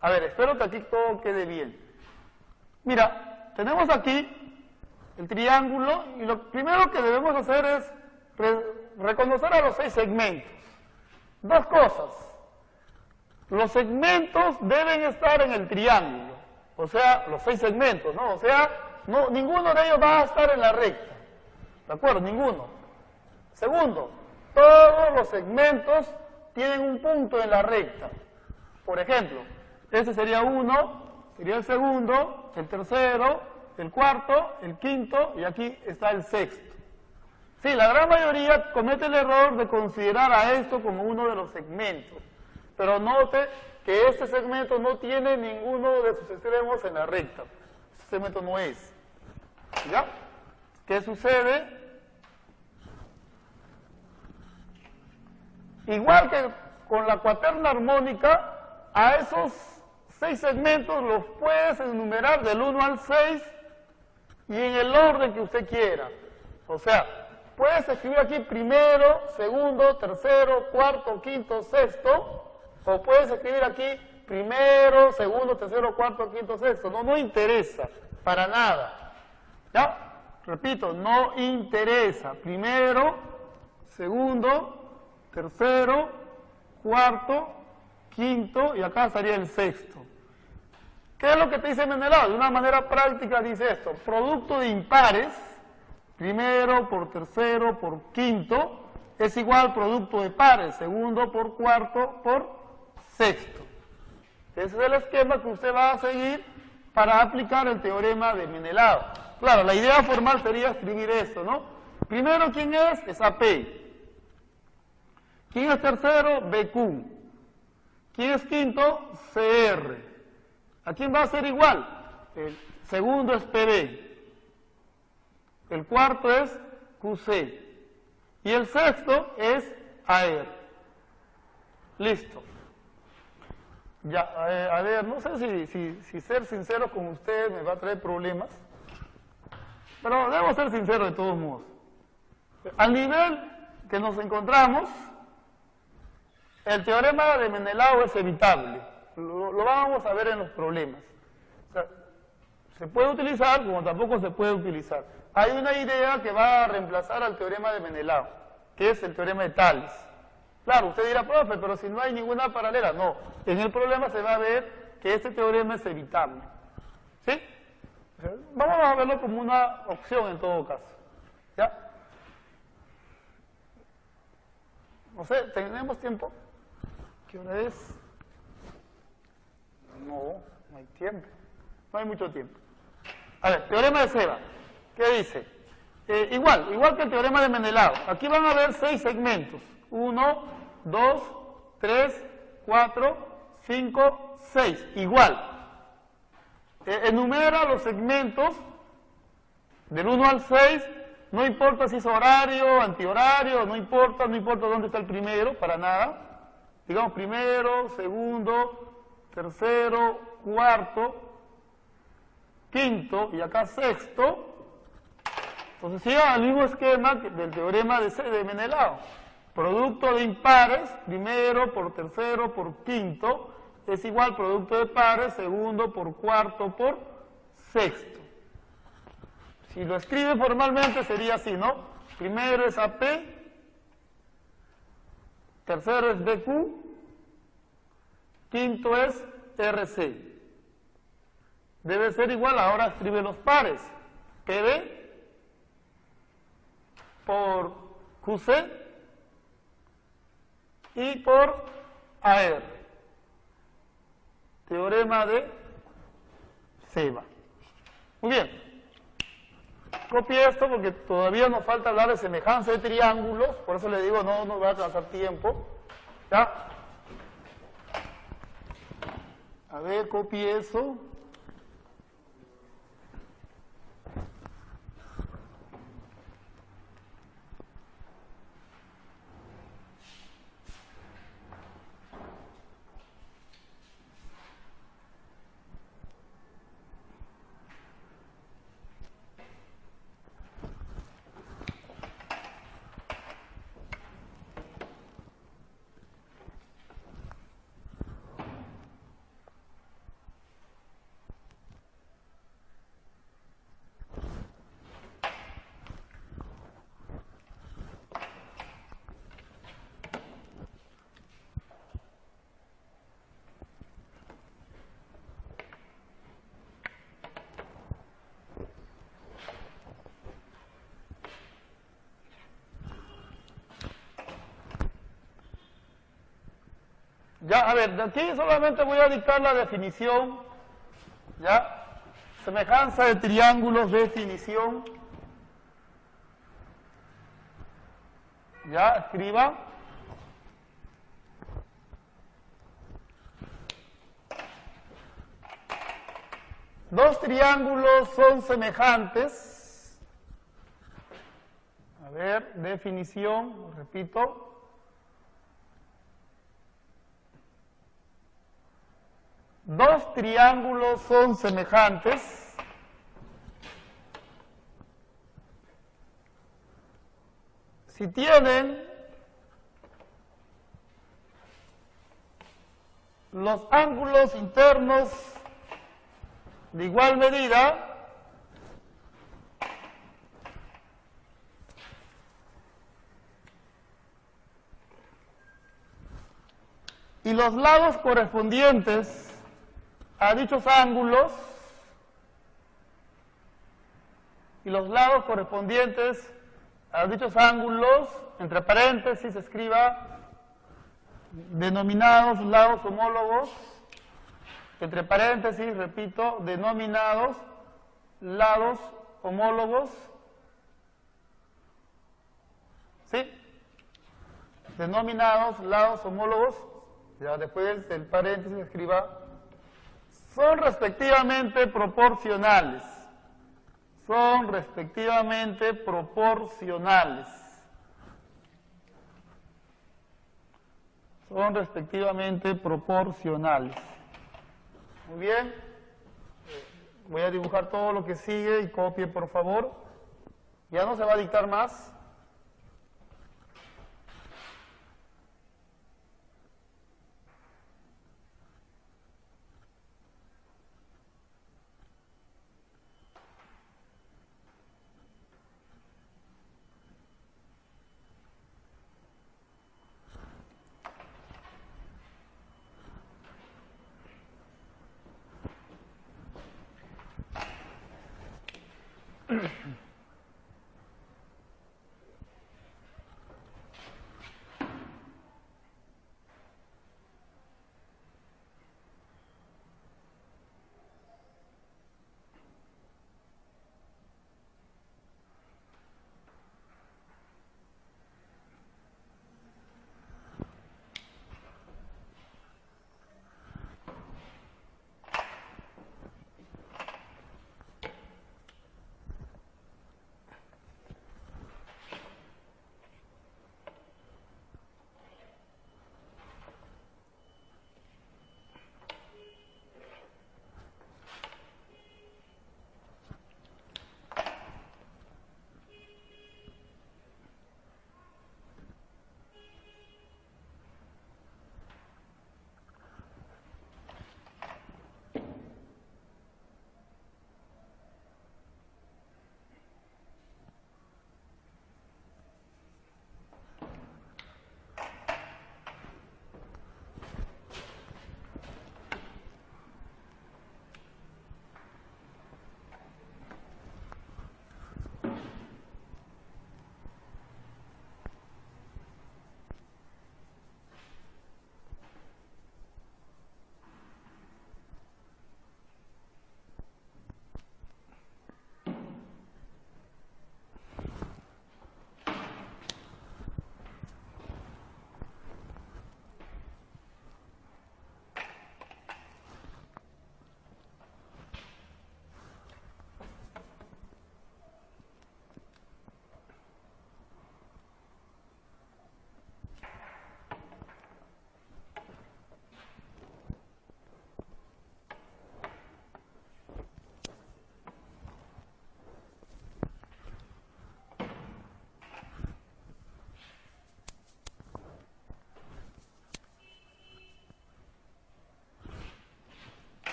A ver, espero que aquí todo quede bien. Mira, tenemos aquí el triángulo y lo primero que debemos hacer es reconocer a los 6 segmentos. 2 cosas. Los segmentos deben estar en el triángulo, o sea, los 6 segmentos, ¿no? O sea, no, ninguno de ellos va a estar en la recta. ¿De acuerdo? Ninguno. Segundo, todos los segmentos tienen un punto en la recta. Por ejemplo, este sería 1, sería el segundo, el tercero, el cuarto, el quinto y aquí está el sexto. Sí, la gran mayoría comete el error de considerar a esto como uno de los segmentos. Pero note que este segmento no tiene ninguno de sus extremos en la recta. Este segmento no es. ¿Ya? ¿Qué sucede? Igual que con la cuaterna armónica, a esos 6 segmentos los puedes enumerar del 1 al 6 y en el orden que usted quiera. O sea, puedes escribir aquí primero, segundo, tercero, cuarto, quinto, sexto, o puedes escribir aquí primero, segundo, tercero, cuarto, quinto, sexto. No interesa, para nada. ¿Ya? Repito, no interesa. Primero, segundo, tercero, cuarto, quinto, y acá estaría el sexto. ¿Qué es lo que te dice Menelao? De una manera práctica dice esto: producto de impares, primero por tercero por quinto, es igual producto de pares, segundo por cuarto por sexto. Ese es el esquema que usted va a seguir para aplicar el teorema de Menelao. Claro, la idea formal sería escribir esto, ¿no? Primero, ¿quién es? Es AP. ¿Quién es tercero? BQ. ¿Quién es quinto? CR. ¿A quién va a ser igual? El segundo es PB. El cuarto es QC. Y el sexto es AR. Listo. Ya, a ver, no sé si ser sincero con ustedes me va a traer problemas, pero debo ser sincero de todos modos. Al nivel que nos encontramos, el teorema de Menelao es evitable. Lo vamos a ver en los problemas. O sea, se puede utilizar como tampoco se puede utilizar. Hay una idea que va a reemplazar al teorema de Menelao, que es el teorema de Tales. Claro, usted dirá, profe, pero si no hay ninguna paralela. No, en el problema se va a ver que este teorema es evitable. ¿Sí? Vamos a verlo como una opción en todo caso. ¿Ya? No sé, ¿tenemos tiempo? ¿Qué hora es? No hay tiempo. No hay mucho tiempo. A ver, teorema de Seba. ¿Qué dice? Igual que el teorema de Menelao. Aquí van a haber 6 segmentos. 1, 2, 3, 4, 5, 6. Igual. Enumera los segmentos del 1 al 6. No importa si es horario, antihorario, no importa dónde está el primero, para nada. Digamos primero, segundo, tercero, cuarto, quinto y acá sexto. Entonces siga el mismo esquema del teorema de Menelao. Producto de impares, primero por tercero por quinto, es igual producto de pares, segundo por cuarto por sexto. Si lo escribe formalmente sería así, ¿no? Primero es AP, tercero es BQ, quinto es RC. Debe ser igual, ahora escribe los pares. PB por QC y por AR. Teorema de Seba. Muy bien. Copie esto porque todavía nos falta hablar de semejanza de triángulos, por eso le digo, no nos va a alcanzar tiempo. ¿Ya? A ver, copie eso. Ya, a ver, de aquí solamente voy a dictar la definición, ¿ya? Semejanza de triángulos, definición. Ya, escriba. Dos triángulos son semejantes. A ver, definición, repito. Dos triángulos son semejantes si tienen los ángulos internos de igual medida, y los lados correspondientes a dichos ángulos, entre paréntesis escriba denominados lados homólogos, entre paréntesis, repito, denominados lados homólogos, ¿sí? Denominados lados homólogos, ya después del paréntesis escriba, son respectivamente proporcionales. Son respectivamente proporcionales. Son respectivamente proporcionales. Muy bien. Voy a dibujar todo lo que sigue y copie, por favor. Ya no se va a dictar más.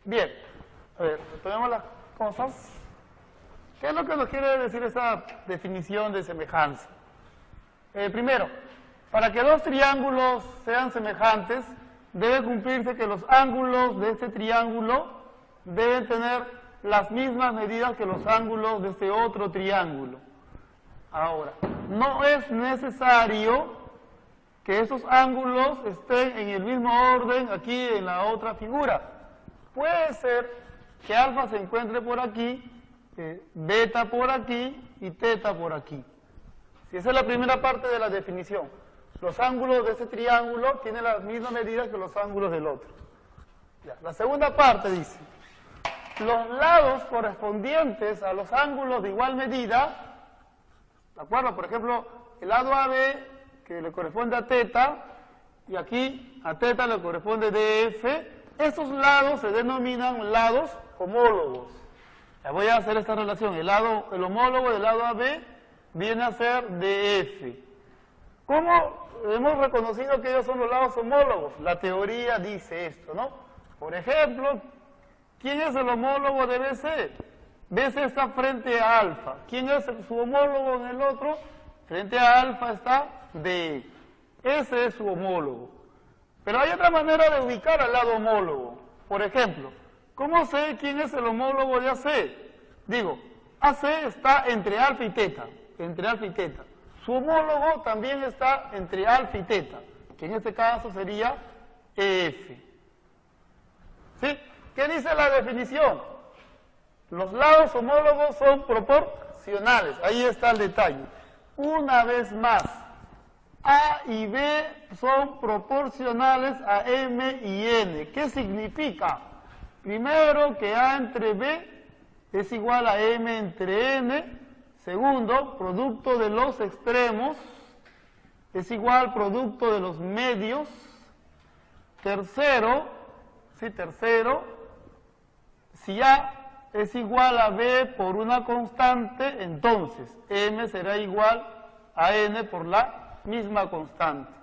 Bien, a ver, retomemos las cosas. ¿Qué es lo que nos quiere decir esta definición de semejanza? Primero, para que dos triángulos sean semejantes, debe cumplirse que los ángulos de este triángulo deben tener las mismas medidas que los ángulos de este otro triángulo. Ahora, no es necesario que esos ángulos estén en el mismo orden aquí en la otra figura. Puede ser que alfa se encuentre por aquí, beta por aquí y teta por aquí. Si esa es la primera parte de la definición. Los ángulos de ese triángulo tienen las mismas medidas que los ángulos del otro. Ya. La segunda parte dice, los lados correspondientes a los ángulos de igual medida, ¿de acuerdo? Por ejemplo, el lado AB, que le corresponde a teta, y aquí a teta le corresponde DF, estos lados se denominan lados homólogos. Ya voy a hacer esta relación. El homólogo del lado AB viene a ser DF. ¿Cómo hemos reconocido que ellos son los lados homólogos? La teoría dice esto, ¿no? Por ejemplo, ¿quién es el homólogo de BC? BC está frente a alfa. ¿Quién es su homólogo en el otro? Frente a alfa está DE. Ese es su homólogo. Pero hay otra manera de ubicar al lado homólogo. Por ejemplo, ¿cómo sé quién es el homólogo de AC? Digo, AC está entre alfa y teta. Entre alfa y teta. Su homólogo también está entre alfa y teta, que en este caso sería EF. ¿Sí? ¿Qué dice la definición? Los lados homólogos son proporcionales. Ahí está el detalle. Una vez más, A y B son proporcionales a M y N. ¿Qué significa? Primero, que A entre B es igual a M entre N. Segundo, producto de los extremos es igual al producto de los medios. Tercero, si A es igual a B por una constante, entonces M será igual a N por la misma constante.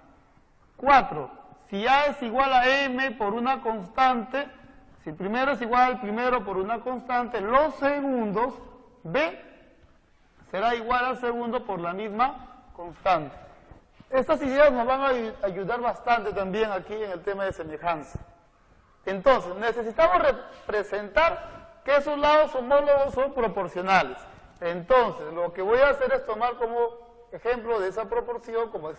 4. Si A es igual a M por una constante, si el primero es igual al primero por una constante, los segundos, B será igual al segundo por la misma constante. Estas ideas nos van a ayudar bastante también aquí en el tema de semejanza. Entonces, necesitamos representar que esos lados homólogos son proporcionales. Entonces, lo que voy a hacer es tomar como ejemplo de esa proporción, como es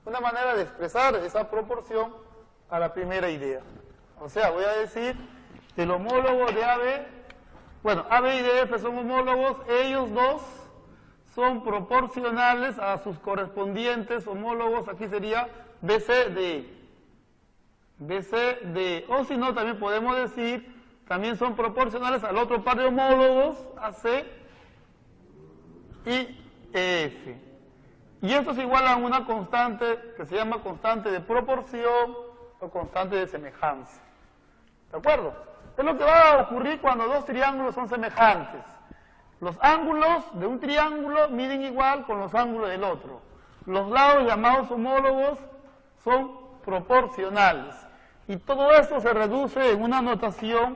una manera de expresar esa proporción a la primera idea. O sea, voy a decir el homólogo de AB, bueno, AB y DF son homólogos, ellos dos son proporcionales a sus correspondientes homólogos, aquí sería BCD. BCD, o si no, también podemos decir, también son proporcionales al otro par de homólogos, AC y EF. Y esto es igual a una constante que se llama constante de proporción o constante de semejanza. ¿De acuerdo? Es lo que va a ocurrir cuando dos triángulos son semejantes. Los ángulos de un triángulo miden igual con los ángulos del otro. Los lados llamados homólogos son proporcionales. Y todo esto se reduce en una notación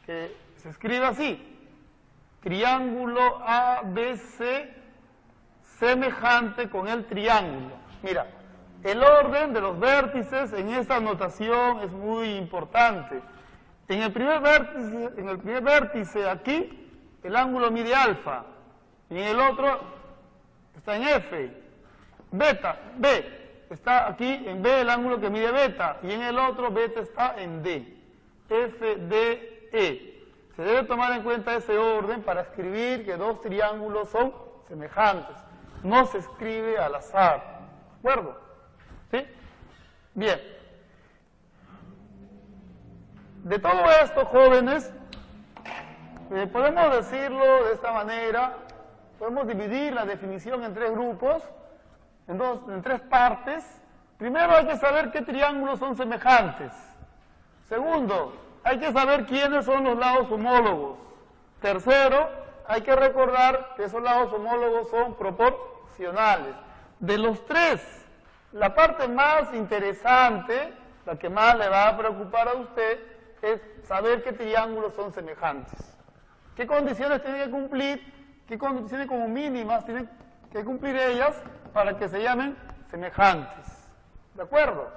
que se escribe así. Triángulo ABC semejante con el triángulo. Mira, el orden de los vértices en esta notación es muy importante. En el primer vértice aquí, el ángulo mide alfa, y en el otro está en F. Beta, B, está aquí en B el ángulo que mide beta, y en el otro beta está en D. F, D, E. Se debe tomar en cuenta ese orden para escribir que dos triángulos son semejantes. No se escribe al azar. ¿De acuerdo? ¿Sí? Bien. De todo esto, jóvenes, podemos decirlo de esta manera, podemos dividir la definición en tres grupos, en tres partes. Primero hay que saber qué triángulos son semejantes. Segundo, hay que saber quiénes son los lados homólogos. Tercero, hay que recordar que esos lados homólogos son proporcionales. De los tres, la parte más interesante, la que más le va a preocupar a usted, es saber qué triángulos son semejantes. ¿Qué condiciones tienen que cumplir? ¿Qué condiciones como mínimas tienen que cumplir ellas para que se llamen semejantes? ¿De acuerdo?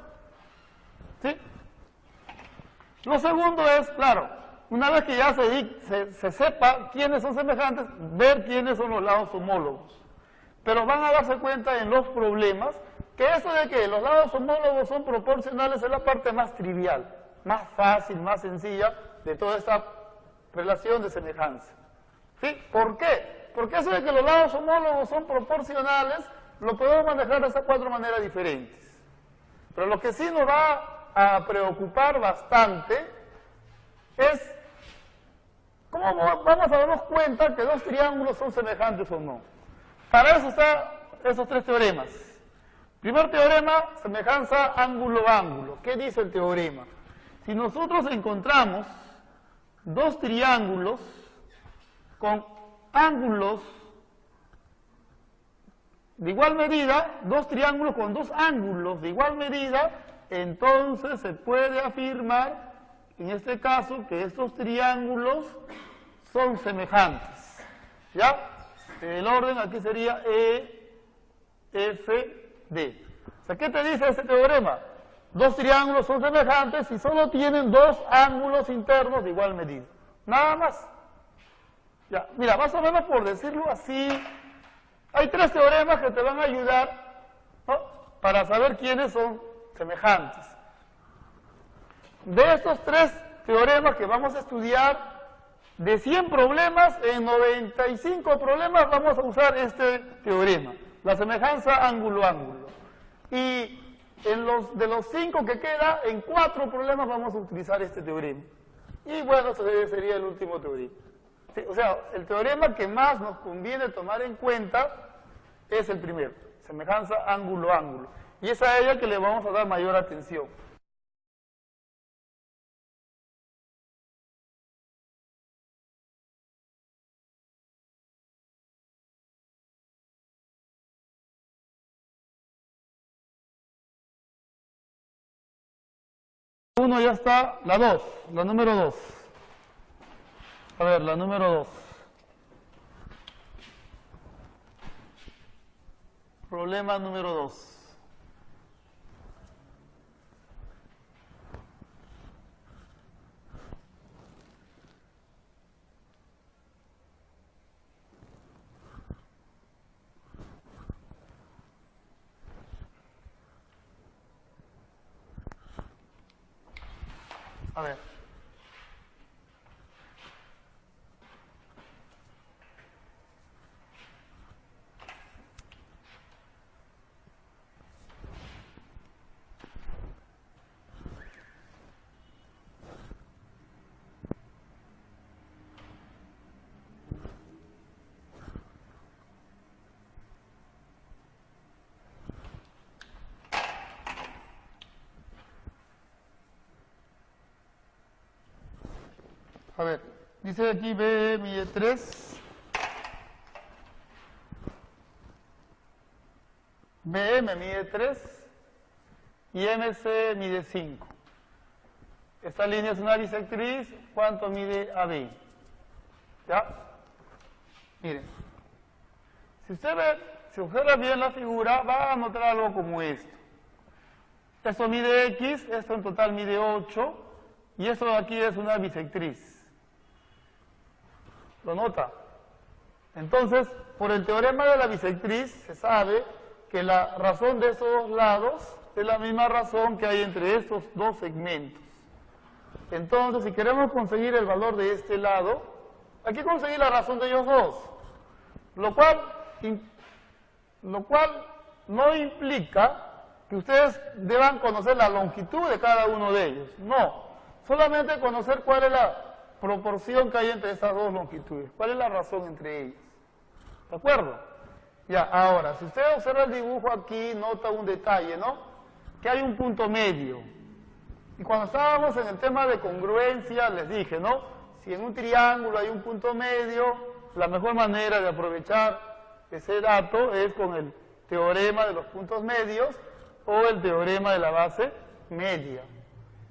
¿Sí? Lo segundo es, claro, una vez que ya se sepa quiénes son semejantes, ver quiénes son los lados homólogos. Pero van a darse cuenta en los problemas que eso de que los lados homólogos son proporcionales es la parte más trivial, más fácil, más sencilla de toda esta relación de semejanza. ¿Sí? ¿Por qué? Porque eso de que los lados homólogos son proporcionales lo podemos manejar de estas 4 maneras diferentes. Pero lo que sí nos va a preocupar bastante es cómo vamos a darnos cuenta que 2 triángulos son semejantes o no. Para eso están esos 3 teoremas. Primer teorema, semejanza ángulo-ángulo. ¿Qué dice el teorema? Si nosotros encontramos 2 triángulos con ángulos de igual medida, 2 triángulos con 2 ángulos de igual medida, entonces se puede afirmar, en este caso, que estos triángulos son semejantes. ¿Ya? El orden aquí sería E, F, D. O sea, ¿qué te dice este teorema? 2 triángulos son semejantes si solo tienen 2 ángulos internos de igual medida. Nada más. Ya, mira, más o menos por decirlo así, hay 3 teoremas que te van a ayudar, ¿no?, para saber quiénes son semejantes. De estos 3 teoremas que vamos a estudiar, de 100 problemas, en 95 problemas vamos a usar este teorema, la semejanza ángulo-ángulo. Y de los 5 que queda, en 4 problemas vamos a utilizar este teorema. Y bueno, ese sería el último teorema. Sí, o sea, el teorema que más nos conviene tomar en cuenta es el primero, semejanza ángulo-ángulo. Y es a ella que le vamos a dar mayor atención. Uno ya está, la 2, la número 2. A ver, la número 2. Problema número 2. A ver. A ver, dice aquí B mide 3, BM mide 3 y MC mide 5. Esta línea es una bisectriz, ¿cuánto mide AB? ¿Ya? Miren, si observa bien la figura, va a notar algo como esto. Esto mide X, esto en total mide 8, y esto de aquí es una bisectriz. ¿Lo nota? Entonces, por el teorema de la bisectriz, se sabe que la razón de estos 2 lados es la misma razón que hay entre estos 2 segmentos. Entonces, si queremos conseguir el valor de este lado, hay que conseguir la razón de ellos 2. Lo cual no implica que ustedes deban conocer la longitud de cada uno de ellos. No, solamente conocer cuál es la proporción que hay entre estas 2 longitudes. ¿Cuál es la razón entre ellas? ¿De acuerdo? Ya, ahora, si usted observa el dibujo aquí, nota un detalle, ¿no? Que hay un punto medio. Y cuando estábamos en el tema de congruencia, les dije, ¿no? Si en un triángulo hay un punto medio, la mejor manera de aprovechar ese dato es con el teorema de los puntos medios o el teorema de la base media.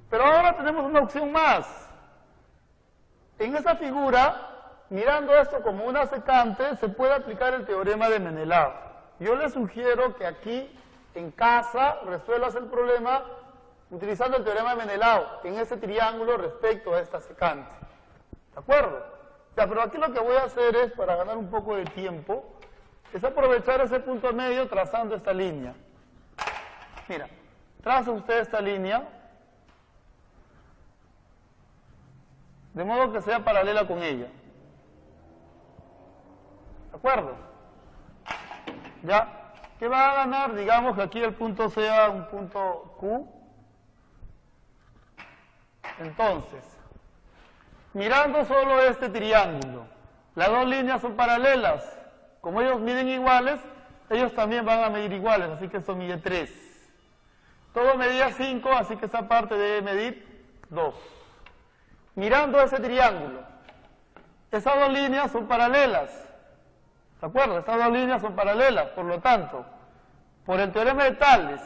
Pero ahora tenemos una opción más. En esta figura, mirando esto como una secante, se puede aplicar el teorema de Menelao. Yo les sugiero que aquí, en casa, resuelvas el problema utilizando el teorema de Menelao en ese triángulo respecto a esta secante. ¿De acuerdo? O sea, pero aquí lo que voy a hacer es, para ganar un poco de tiempo, es aprovechar ese punto medio trazando esta línea. Mira, traza usted esta línea, de modo que sea paralela con ella. ¿De acuerdo? ¿Ya? ¿Qué va a ganar? Digamos que aquí el punto sea un punto Q. Entonces, mirando solo este triángulo, las dos líneas son paralelas. Como ellos miden iguales, ellos también van a medir iguales, así que esto mide 3. Todo medía 5, así que esta parte debe medir 2. Mirando ese triángulo, esas dos líneas son paralelas. ¿De acuerdo? Estas dos líneas son paralelas, por lo tanto, por el teorema de Tales,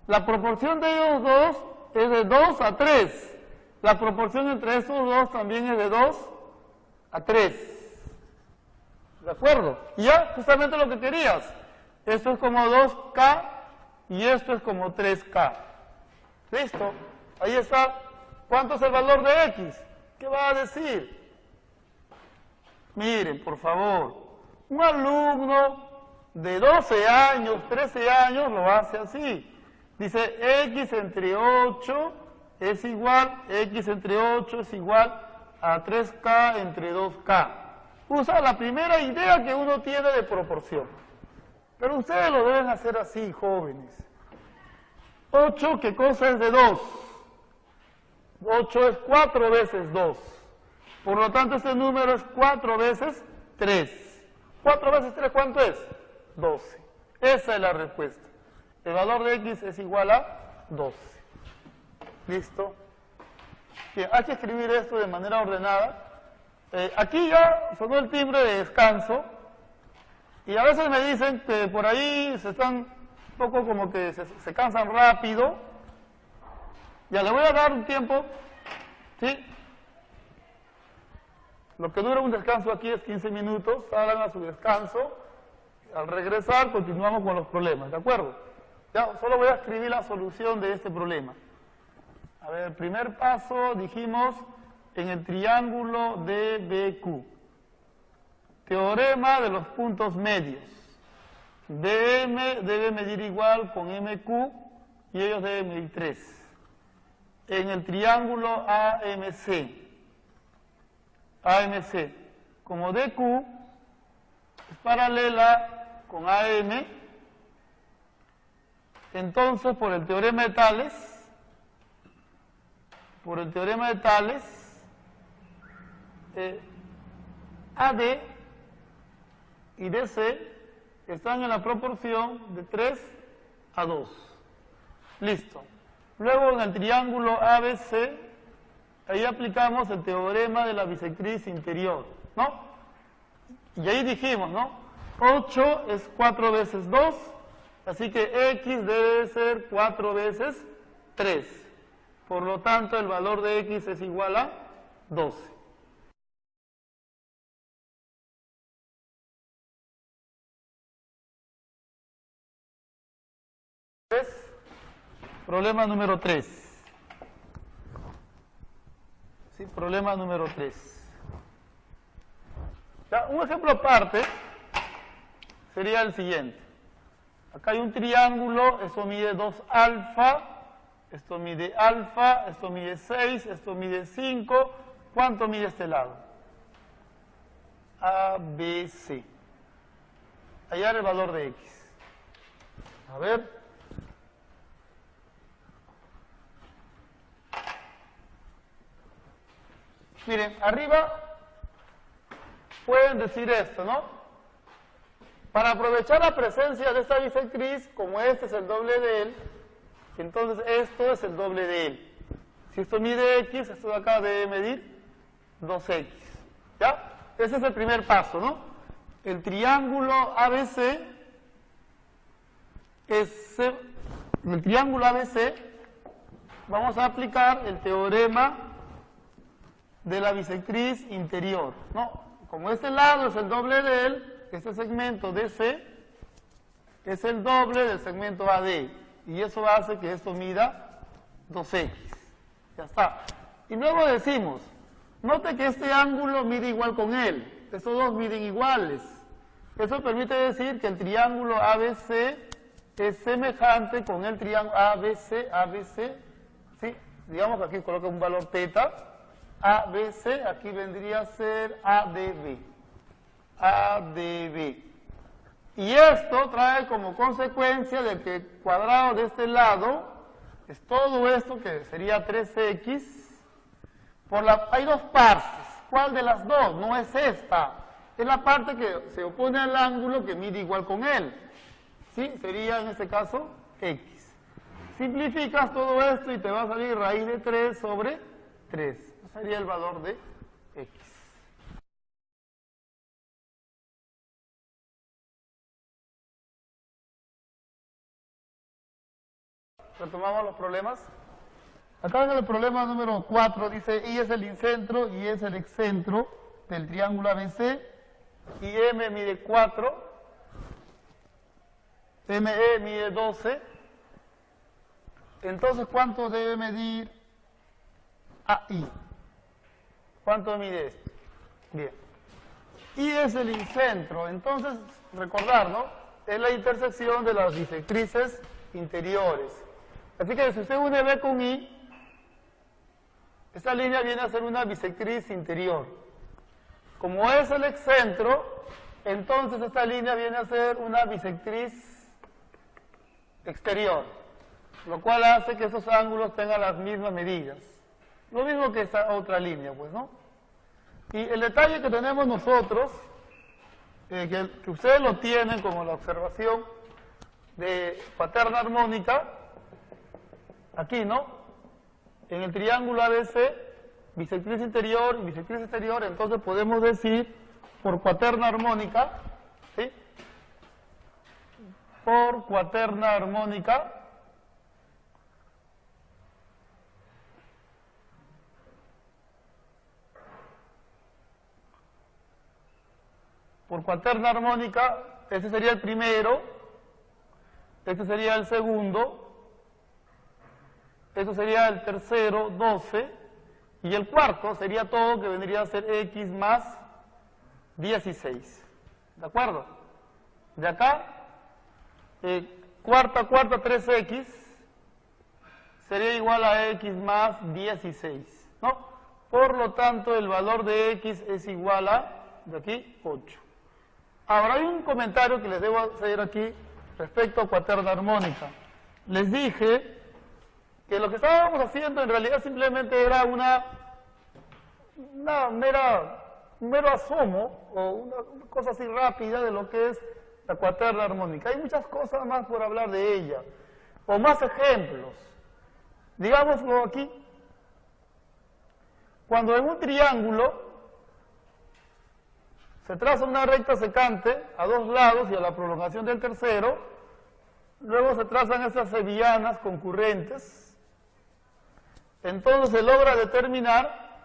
la proporción de ellos dos es de 2 a 3. La proporción entre estos dos también es de 2 a 3. ¿De acuerdo? Y ya, justamente lo que querías. Esto es como 2K y esto es como 3K. ¿Listo? Ahí está. ¿Cuánto es el valor de X? ¿Qué va a decir? Miren, por favor. Un alumno de 12 años, 13 años lo hace así. Dice X entre 8 es igual, X entre 8 es igual a 3K entre 2K. Usa la primera idea que uno tiene de proporción. Pero ustedes lo deben hacer así, jóvenes. 8, ¿qué cosa es de 2? 8 es 4 veces 2. Por lo tanto, este número es 4 veces 3. 4 veces 3, ¿cuánto es? 12. Esa es la respuesta. El valor de X es igual a 12. ¿Listo? Bien, hay que escribir esto de manera ordenada. Aquí ya sonó el timbre de descanso y a veces me dicen que por ahí se están un poco como que se cansan rápido. Ya le voy a dar un tiempo, ¿sí? Lo que dura un descanso aquí es 15 minutos, salgan a su descanso. Al regresar continuamos con los problemas, ¿de acuerdo? Ya, solo voy a escribir la solución de este problema. A ver, el primer paso dijimos en el triángulo DBQ. Teorema de los puntos medios. DM debe medir igual con MQ y ellos deben medir 3. En el triángulo AMC, como DQ es paralela con AM, entonces por el teorema de Tales, AD y DC están en la proporción de 3 a 2. Listo. Luego en el triángulo ABC, ahí aplicamos el teorema de la bisectriz interior, ¿no? Y ahí dijimos, ¿no? 8 es 4 veces 2, así que X debe ser 4 veces 3. Por lo tanto, el valor de X es igual a 12. Problema número 3. Sí, problema número 3. Ya, un ejemplo aparte sería el siguiente. Acá hay un triángulo, esto mide 2 alfa, esto mide alfa, esto mide 6, esto mide 5. ¿Cuánto mide este lado? ABC. Hallar el valor de X. A ver. Miren, arriba pueden decir esto, ¿no? Para aprovechar la presencia de esta bisectriz, como este es el doble de él, entonces esto es el doble de él. Si esto mide X, esto de acá debe medir 2X. ¿Ya? Ese es el primer paso, ¿no? El triángulo ABC vamos a aplicar el teorema de la bisectriz interior, ¿no? Como este lado es el doble de él, este segmento DC es el doble del segmento AD, y eso hace que esto mida 2x. Ya está. Y luego decimos, note que este ángulo mide igual con él, estos dos miden iguales. Eso permite decir que el triángulo ABC es semejante con el triángulo ABC, ¿sí? Digamos que aquí coloca un valor teta, ABC, aquí vendría a ser ADB. Y esto trae como consecuencia de que el cuadrado de este lado es todo esto que sería 3x. Hay dos partes. ¿Cuál de las dos? No es esta. Es la parte que se opone al ángulo que mide igual con él. ¿Sí? Sería en este caso x. Simplificas todo esto y te va a salir raíz de 3 sobre 3. Ese sería el valor de x. Retomamos los problemas. Acá en el problema número 4 dice I es el incentro y es el excentro del triángulo ABC y M mide 4, ME mide 12. Entonces, ¿cuánto debe medir AI? ¿Cuánto mide esto? Bien. I es el incentro. Entonces, recordar, ¿no? Es la intersección de las bisectrices interiores. Así que si usted une B con I, esta línea viene a ser una bisectriz interior. Como es el excentro, entonces esta línea viene a ser una bisectriz exterior, lo cual hace que esos ángulos tengan las mismas medidas. Lo mismo que esta otra línea, pues, ¿no? Y el detalle que tenemos nosotros, que ustedes lo tienen como la observación de cuaterna armónica, aquí, ¿no? En el triángulo ABC, bisectriz interior y bisectriz exterior, entonces podemos decir por cuaterna armónica, ¿sí? Por cuaterna armónica, este sería el primero, este sería el segundo, eso sería el tercero, 12, y el cuarto sería todo que vendría a ser x más 16. ¿De acuerdo? De acá, cuarta, 3x sería igual a x más 16, ¿no? Por lo tanto, el valor de x es igual a, de aquí, 8. Ahora, hay un comentario que les debo hacer aquí respecto a cuaterna armónica. Les dije que lo que estábamos haciendo en realidad simplemente era un mero asomo o una cosa así rápida de lo que es la cuaterna armónica. Hay muchas cosas más por hablar de ella, o más ejemplos. Digámoslo aquí, cuando en un triángulo se traza una recta secante a dos lados y a la prolongación del tercero, luego se trazan estas sevillanas concurrentes. Entonces se logra determinar,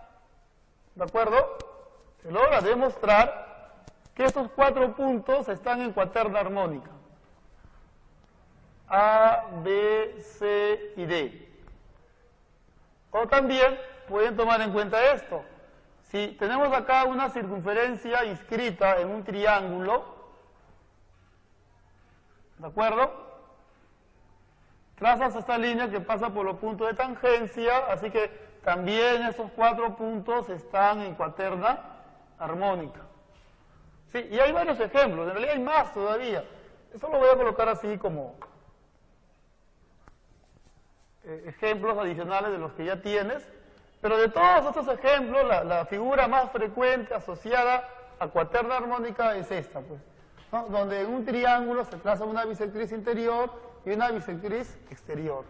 ¿de acuerdo? Se logra demostrar que estos 4 puntos están en cuaterna armónica. A, B, C y D. O también pueden tomar en cuenta esto. Si tenemos acá una circunferencia inscrita en un triángulo, ¿de acuerdo? Trazas esta línea que pasa por los puntos de tangencia, así que también esos 4 puntos están en cuaterna armónica. Sí, y hay varios ejemplos, en realidad hay más todavía. Eso lo voy a colocar así como ejemplos adicionales de los que ya tienes, pero de todos estos ejemplos, la figura más frecuente asociada a cuaterna armónica es esta, pues, ¿no? Donde en un triángulo se traza una bisectriz interior y una bisectriz exterior.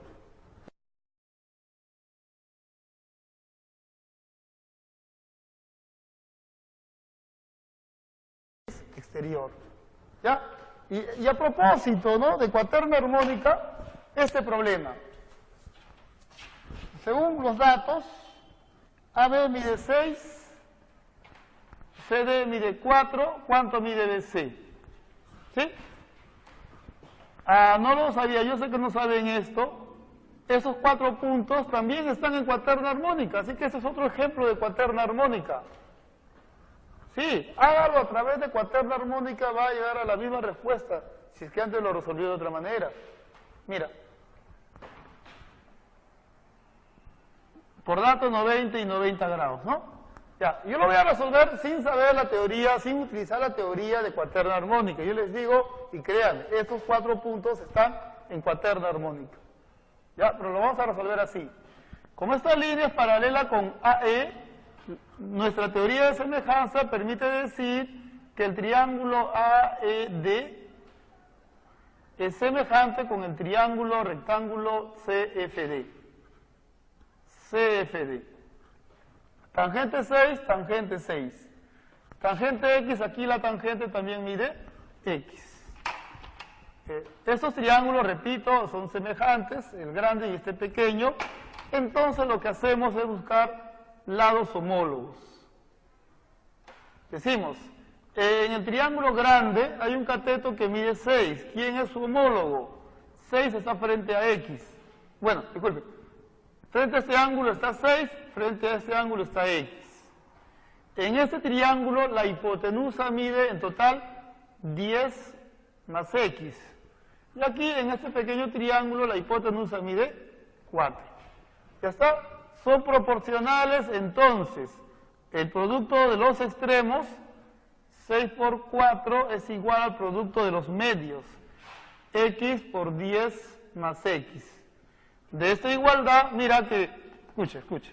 ¿Ya? Y a propósito, ¿no?, de cuaterna armónica, este problema. Según los datos, AB mide 6, CD mide 4, ¿cuánto mide BC? ¿Sí? No lo sabía, yo sé que no saben esto. Esos 4 puntos también están en cuaterna armónica, así que ese es otro ejemplo de cuaterna armónica. Sí, hágalo a través de cuaterna armónica, va a llegar a la misma respuesta, si es que antes lo resolvió de otra manera. Mira, por datos 90 y 90 grados, ¿no? Ya, yo lo voy a resolver sin saber la teoría, sin utilizar la teoría de cuaterna armónica. Yo les digo, y créanme, estos 4 puntos están en cuaterna armónica. Ya, pero lo vamos a resolver así. Como esta línea es paralela con AE, nuestra teoría de semejanza permite decir que el triángulo AED es semejante con el triángulo rectángulo CFD. CFD. Tangente 6, tangente 6. Tangente X, aquí la tangente también mide X. Estos triángulos, repito, son semejantes, el grande y este pequeño. Entonces lo que hacemos es buscar lados homólogos. Decimos, en el triángulo grande hay un cateto que mide 6. ¿Quién es su homólogo? 6 está frente a X. Bueno, disculpe. Frente a este ángulo está 6, frente a este ángulo está X. En este triángulo la hipotenusa mide en total 10 más X. Y aquí en este pequeño triángulo la hipotenusa mide 4. ¿Ya está? Son proporcionales, entonces el producto de los extremos, 6 por 4 es igual al producto de los medios, X por 10 más X. De esta igualdad, mira que, escuche,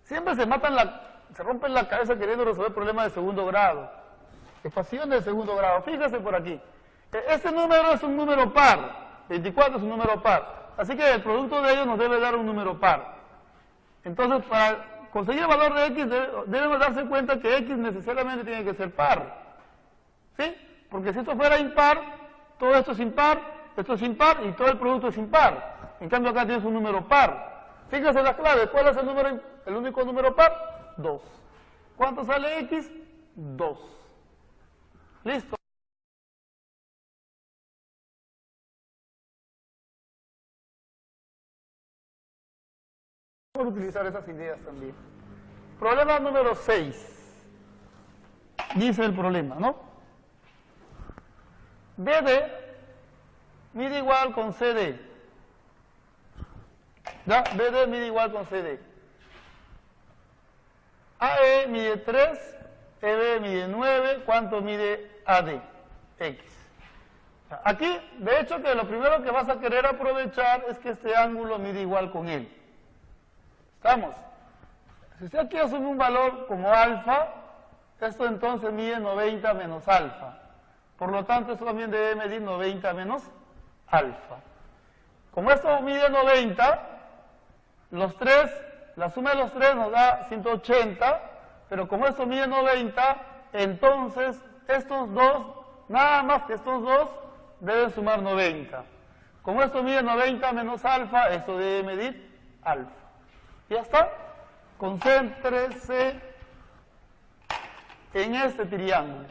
siempre se rompen la cabeza queriendo resolver problemas de segundo grado, ecuaciones de segundo grado. Fíjese por aquí, este número es un número par, 24 es un número par, así que el producto de ellos nos debe dar un número par. Entonces, para conseguir el valor de X, debemos darse cuenta que X necesariamente tiene que ser par, ¿sí? Porque si esto fuera impar, todo esto es impar y todo el producto es impar. En cambio acá tienes un número par. Fíjense las claves. ¿Cuál es el único número par? 2. ¿Cuánto sale X? 2. ¿Listo? Vamos a utilizar esas ideas también. Problema número 6. Dice el problema, ¿no? BD mide igual con CD. ¿Ya? BD mide igual con CD. AE mide 3, EB mide 9, ¿cuánto mide AD? X. Aquí, de hecho, que lo primero que vas a querer aprovechar es que este ángulo mide igual con él. ¿Estamos? Si usted aquí asume un valor como alfa, esto entonces mide 90 menos alfa. Por lo tanto, esto también debe medir 90 menos alfa. Como esto mide 90, la suma de los 3 nos da 180, pero como esto mide 90, entonces estos dos, nada más que estos dos, deben sumar 90. Como esto mide 90 menos alfa, esto debe medir alfa. ¿Ya está? Concéntrese en este triángulo.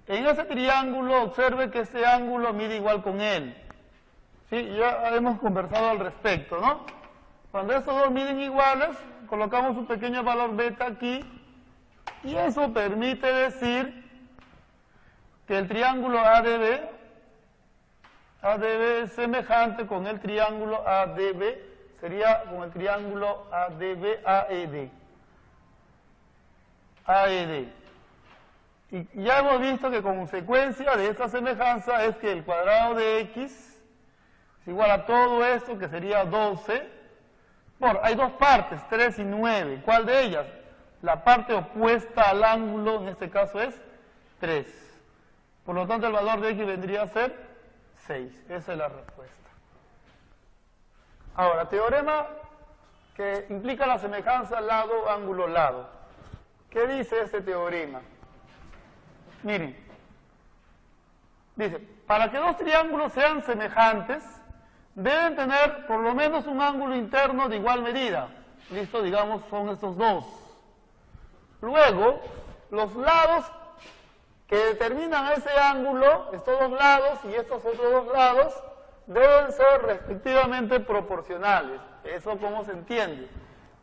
En ese triángulo, observe que este ángulo mide igual con él. Sí, ya hemos conversado al respecto, ¿no? Cuando estos dos miden iguales, colocamos un pequeño valor beta aquí, y eso permite decir que el triángulo ADB es semejante con el triángulo ADB, sería con el triángulo ADB-AED. AED. Y ya hemos visto que consecuencia de esta semejanza es que el cuadrado de X es igual a todo esto, que sería 12. Bueno, hay dos partes, 3 y 9. ¿Cuál de ellas? La parte opuesta al ángulo, en este caso es 3. Por lo tanto, el valor de X vendría a ser 6. Esa es la respuesta. Ahora, teorema que implica la semejanza lado, ángulo, lado. ¿Qué dice este teorema? Miren, dice, para que dos triángulos sean semejantes, deben tener por lo menos un ángulo interno de igual medida. Listo, digamos, son estos dos. Luego, los lados que determinan ese ángulo, estos dos lados y estos otros dos lados, deben ser respectivamente proporcionales. ¿Eso cómo se entiende?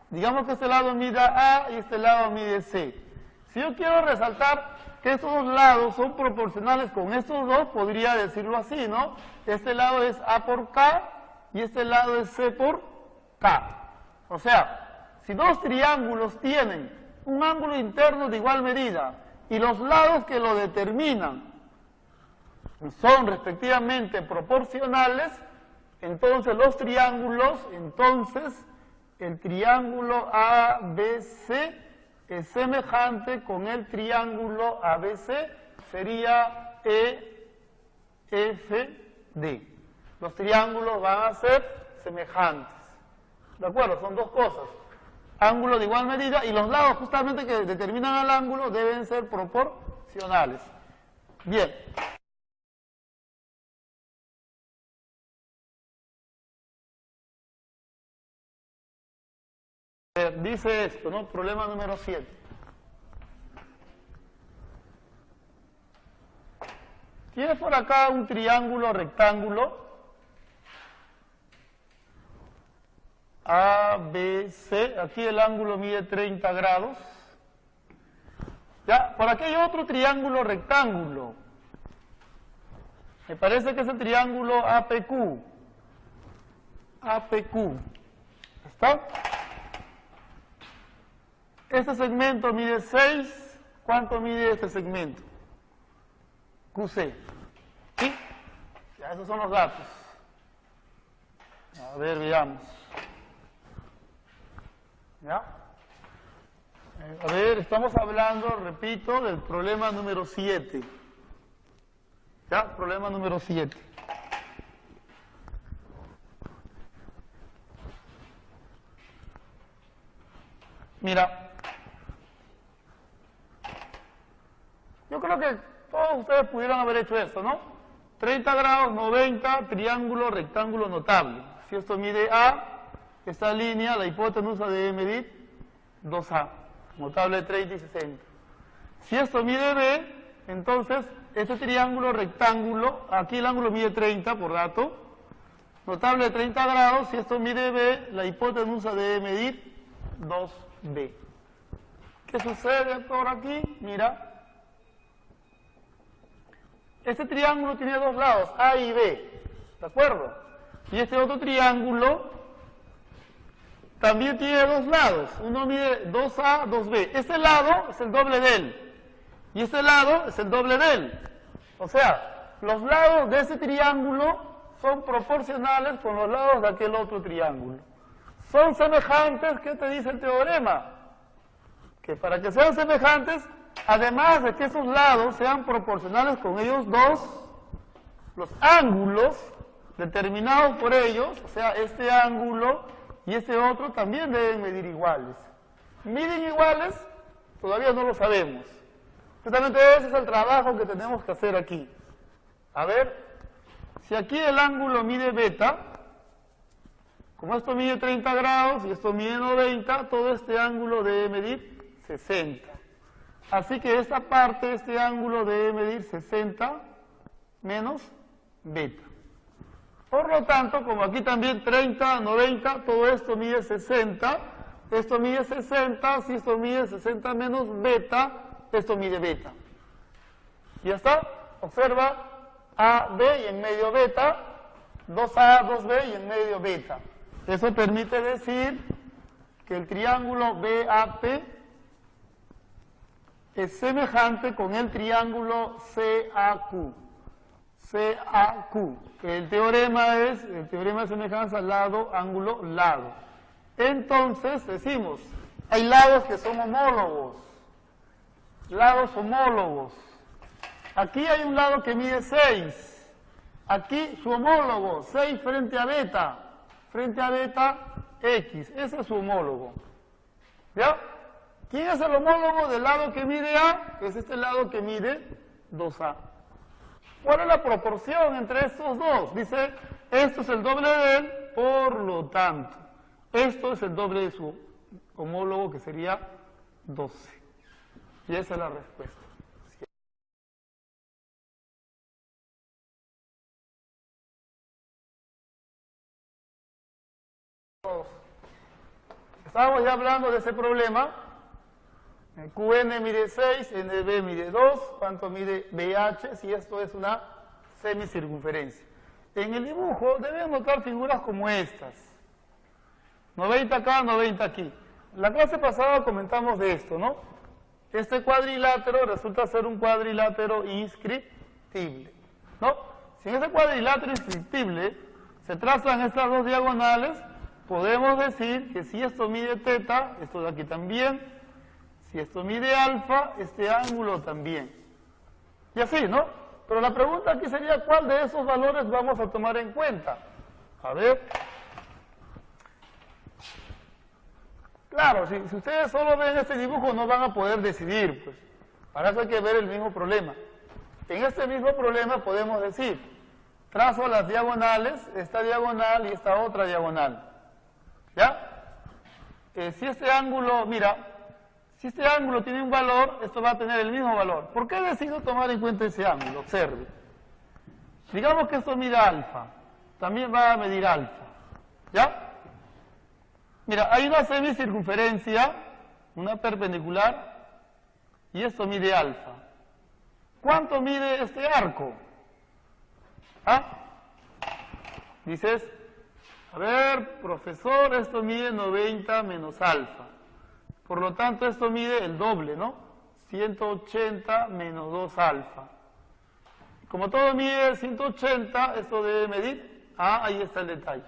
Digamos que este lado mide A y este lado mide C. Si yo quiero resaltar que estos dos lados son proporcionales con estos dos, podría decirlo así, ¿no? Este lado es A por K y este lado es C por K. O sea, si dos triángulos tienen un ángulo interno de igual medida y los lados que lo determinan son respectivamente proporcionales, entonces los triángulos, el triángulo ABC es semejante con el triángulo ABC, sería EFD. Los triángulos van a ser semejantes. ¿De acuerdo? Son dos cosas. Ángulo de igual medida y los lados justamente que determinan el ángulo deben ser proporcionales. Bien. Dice esto, ¿no? Problema número 7. Tienes por acá un triángulo rectángulo ABC, aquí el ángulo mide 30 grados. Ya, por aquí hay otro triángulo rectángulo. Me parece que es el triángulo APQ. APQ. ¿Está? Este segmento mide 6. ¿Cuánto mide este segmento? QC. ¿Sí? Ya, esos son los datos. A ver, veamos. ¿Ya? A ver, estamos hablando, repito, del problema número 7. ¿Ya? Problema número 7. Mira. Yo creo que todos ustedes pudieran haber hecho esto, ¿no? 30 grados, 90, triángulo, rectángulo notable. Si esto mide A, esta línea, la hipotenusa debe medir 2A, notable 30 y 60. Si esto mide B, entonces este triángulo rectángulo, aquí el ángulo mide 30 por dato, notable 30 grados, si esto mide B, la hipotenusa debe medir 2B. ¿Qué sucede por aquí? Mira. Este triángulo tiene dos lados, A y B, ¿de acuerdo? Y este otro triángulo también tiene dos lados, uno mide 2A, 2B. Este lado es el doble de él, y este lado es el doble de él. O sea, los lados de ese triángulo son proporcionales con los lados de aquel otro triángulo. Son semejantes, ¿qué te dice el teorema? Que para que sean semejantes, además de que esos lados sean proporcionales con ellos dos, los ángulos determinados por ellos, o sea, este ángulo y este otro, también deben medir iguales. ¿Miden iguales? Todavía no lo sabemos. Justamente ese es el trabajo que tenemos que hacer aquí. A ver, si aquí el ángulo mide beta, como esto mide 30 grados y esto mide 90, todo este ángulo debe medir 60. Así que esta parte, este ángulo debe medir 60 menos beta. Por lo tanto, como aquí también 30, 90, todo esto mide 60, esto mide 60, si esto mide 60 menos beta, esto mide beta. ¿Ya está? Observa, A, B y en medio beta, 2A, 2B y en medio beta. Eso permite decir que el triángulo BAP es semejante con el triángulo CAQ. CAQ. El teorema es el teorema de semejanza lado, ángulo, lado. Entonces decimos, hay lados que son homólogos. Lados homólogos. Aquí hay un lado que mide 6. Aquí su homólogo, 6 frente a beta. Frente a beta, X. Ese es su homólogo. ¿Ya? ¿Quién es el homólogo del lado que mide A? Es este lado que mide 2A. ¿Cuál es la proporción entre estos dos? Dice esto es el doble de él, por lo tanto, esto es el doble de su homólogo, que sería 12. Y esa es la respuesta. Estábamos ya hablando de ese problema. QN mide 6, NB mide 2. ¿Cuánto mide BH? Si esto es una semicircunferencia. En el dibujo deben notar figuras como estas. 90 acá, 90 aquí. La clase pasada comentamos de esto, ¿no? Este cuadrilátero resulta ser un cuadrilátero inscriptible, ¿no? Si en ese cuadrilátero inscriptible se trazan estas dos diagonales, podemos decir que si esto mide teta, esto de aquí también. Si esto mide alfa, este ángulo también. Y así, ¿no? Pero la pregunta aquí sería, ¿cuál de esos valores vamos a tomar en cuenta? A ver. Claro, si ustedes solo ven este dibujo no van a poder decidir, pues. Para eso hay que ver el mismo problema. En este mismo problema podemos decir, trazo las diagonales, esta diagonal y esta otra diagonal. ¿Ya? Si este ángulo, mira, si este ángulo tiene un valor, esto va a tener el mismo valor. ¿Por qué decido tomar en cuenta ese ángulo? Observe. Digamos que esto mide alfa, también va a medir alfa. ¿Ya? Mira, hay una semicircunferencia, una perpendicular, y esto mide alfa. ¿Cuánto mide este arco? ¿Ah? Dices, a ver, profesor, esto mide 90 menos alfa. Por lo tanto, esto mide el doble, ¿no? 180 menos 2 alfa. Como todo mide 180, esto debe medir, ahí está el detalle,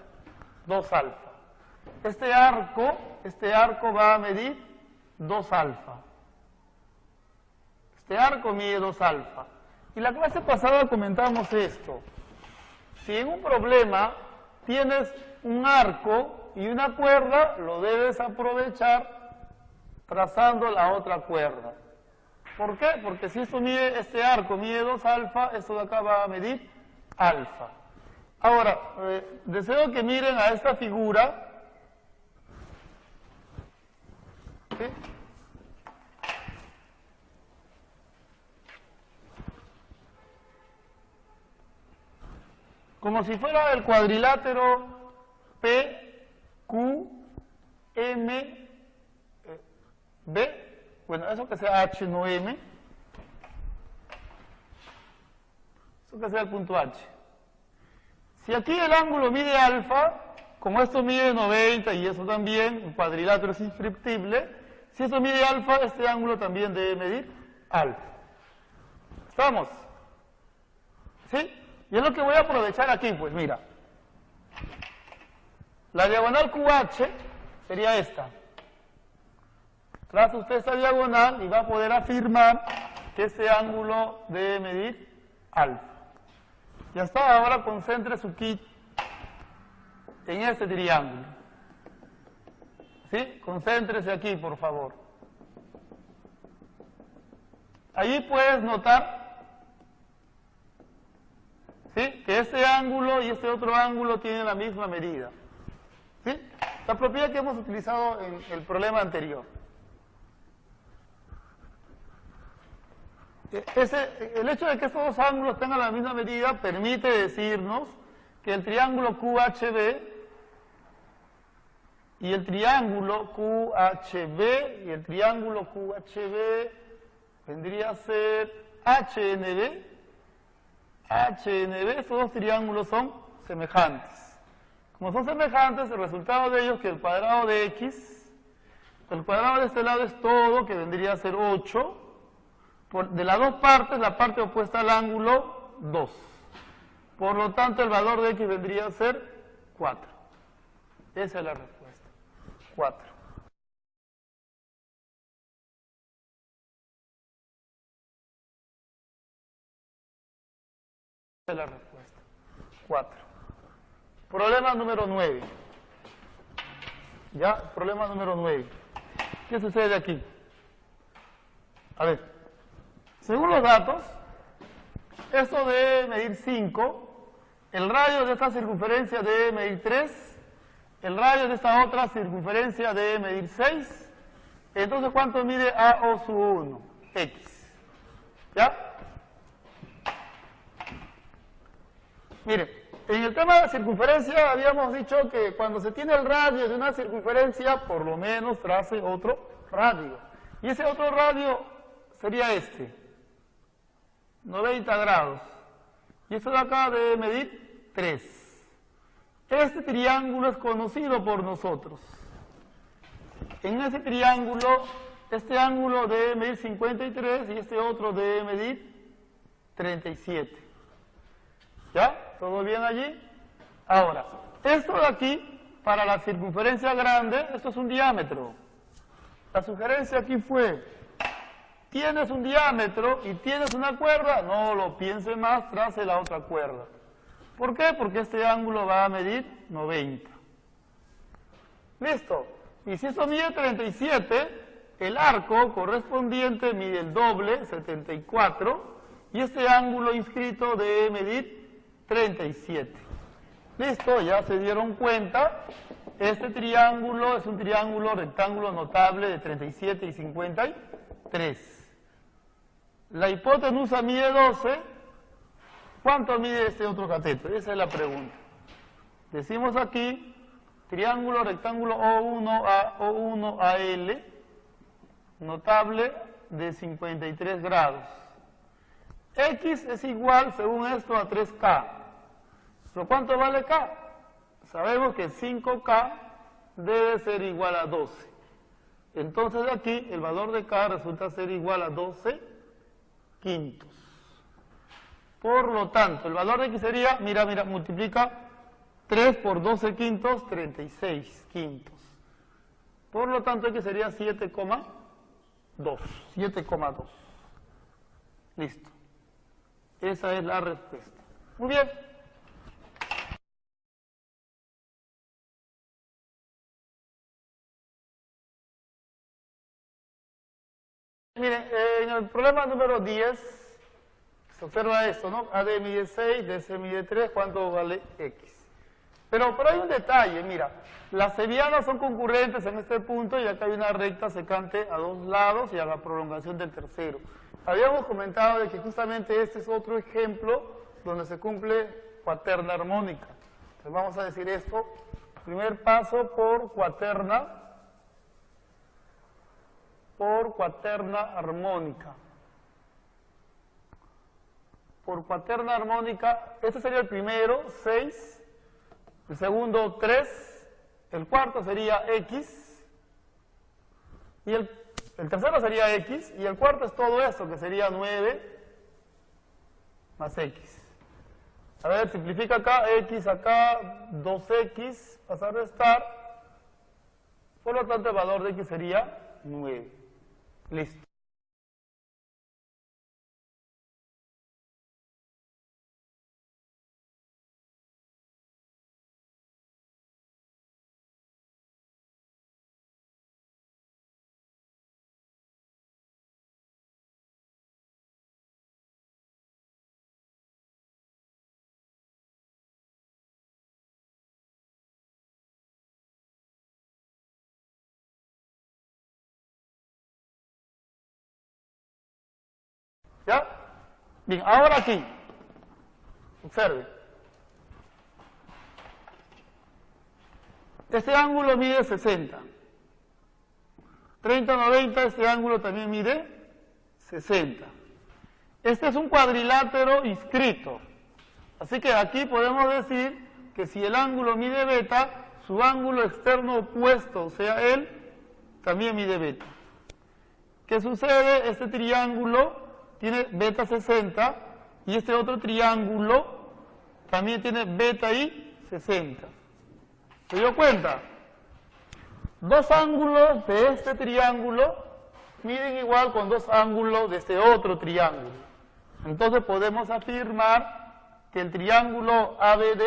2 alfa. Este arco va a medir 2 alfa. Este arco mide 2 alfa. Y la clase pasada comentamos esto. Si en un problema tienes un arco y una cuerda, lo debes aprovechar trazando la otra cuerda. ¿Por qué? Porque si este arco mide 2 alfa, esto de acá va a medir alfa. Ahora, deseo que miren a esta figura. ¿Sí? Como si fuera el cuadrilátero P, Q, M, B, bueno, eso que sea H, no M, eso que sea el punto H. Si aquí el ángulo mide alfa, como esto mide 90 y eso también, un cuadrilátero es inscriptible, si esto mide alfa, este ángulo también debe medir alfa. ¿Estamos? ¿Sí? Y es lo que voy a aprovechar aquí, pues mira. La diagonal QH sería esta. Traza usted esta diagonal y va a poder afirmar que este ángulo debe medir alfa. Ya está, ahora concentre su kit en este triángulo. ¿Sí? Concéntrese aquí, por favor. Allí puedes notar, ¿sí?, que este ángulo y este otro ángulo tienen la misma medida. ¿Sí? La propiedad que hemos utilizado en el problema anterior. El hecho de que estos dos ángulos tengan la misma medida permite decirnos que el triángulo QHB y el triángulo QHB y el triángulo QHB vendría a ser HNB. HNB, estos dos triángulos son semejantes. Como son semejantes, el resultado de ellos es que el cuadrado de X, el cuadrado de este lado es todo, que vendría a ser 8. De las dos partes, la parte opuesta al ángulo, 2. Por lo tanto, el valor de X vendría a ser 4. Esa es la respuesta. 4. Esa es la respuesta. 4. Problema número 9. ¿Ya? Problema número 9. ¿Qué sucede aquí? A ver. Según los datos, esto debe medir 5 El radio de esta circunferencia debe medir 3, el radio de esta otra circunferencia debe medir 6, entonces ¿cuánto mide AO sub 1? X. ¿Ya? Mire, en el tema de la circunferencia habíamos dicho que cuando se tiene el radio de una circunferencia, por lo menos trace otro radio. Y ese otro radio sería este, 90 grados. Y esto de acá debe medir 3. Este triángulo es conocido por nosotros. En ese triángulo, este ángulo debe medir 53 y este otro debe medir 37. ¿Ya? ¿Todo bien allí? Ahora, esto de aquí, para la circunferencia grande, esto es un diámetro. La sugerencia aquí fue, ¿tienes un diámetro y tienes una cuerda? No lo piense más, trace la otra cuerda. ¿Por qué? Porque este ángulo va a medir 90. ¿Listo? Y si esto mide 37, el arco correspondiente mide el doble, 74, y este ángulo inscrito debe medir 37. Listo, ya se dieron cuenta. Este triángulo es un triángulo rectángulo notable de 37 y 53. La hipotenusa mide 12. ¿Cuánto mide este otro cateto? Esa es la pregunta. Decimos aquí, triángulo rectángulo O1AL, notable de 53 grados. X es igual, según esto, a 3K. ¿Pero cuánto vale K? Sabemos que 5K debe ser igual a 12. Entonces de aquí el valor de K resulta ser igual a 12 quintos. Por lo tanto, el valor de X sería, mira, multiplica 3 por 12 quintos, 36 quintos. Por lo tanto, X sería 7,2. 7,2. Listo. Esa es la respuesta. Muy bien. Miren, en el problema número 10 se observa esto, ¿no? AD mide 6, DC mide 3, ¿cuánto vale X? Pero hay un detalle, mira, las sevianas son concurrentes en este punto y acá hay una recta secante a dos lados y a la prolongación del tercero. Habíamos comentado de que justamente este es otro ejemplo donde se cumple cuaterna armónica. Entonces vamos a decir esto, primer paso por cuaterna armónica. Por cuaterna armónica, este sería el primero, 6, el segundo, 3, el cuarto sería X, y el tercero sería X, y el cuarto es todo esto, que sería 9 más X. A ver, simplifica acá, X acá, 2X, pasa a restar, por lo tanto el valor de X sería 9. Listo. ¿Ya? Bien, ahora aquí, observe. Este ángulo mide 60. 30-90, este ángulo también mide 60. Este es un cuadrilátero inscrito. Así que aquí podemos decir que si el ángulo mide beta, su ángulo externo opuesto, o sea, él, también mide beta. ¿Qué sucede? Este triángulo tiene beta 60 y este otro triángulo también tiene beta y 60. ¿Se dio cuenta? Dos ángulos de este triángulo miden igual con dos ángulos de este otro triángulo. Entonces podemos afirmar que el triángulo ABD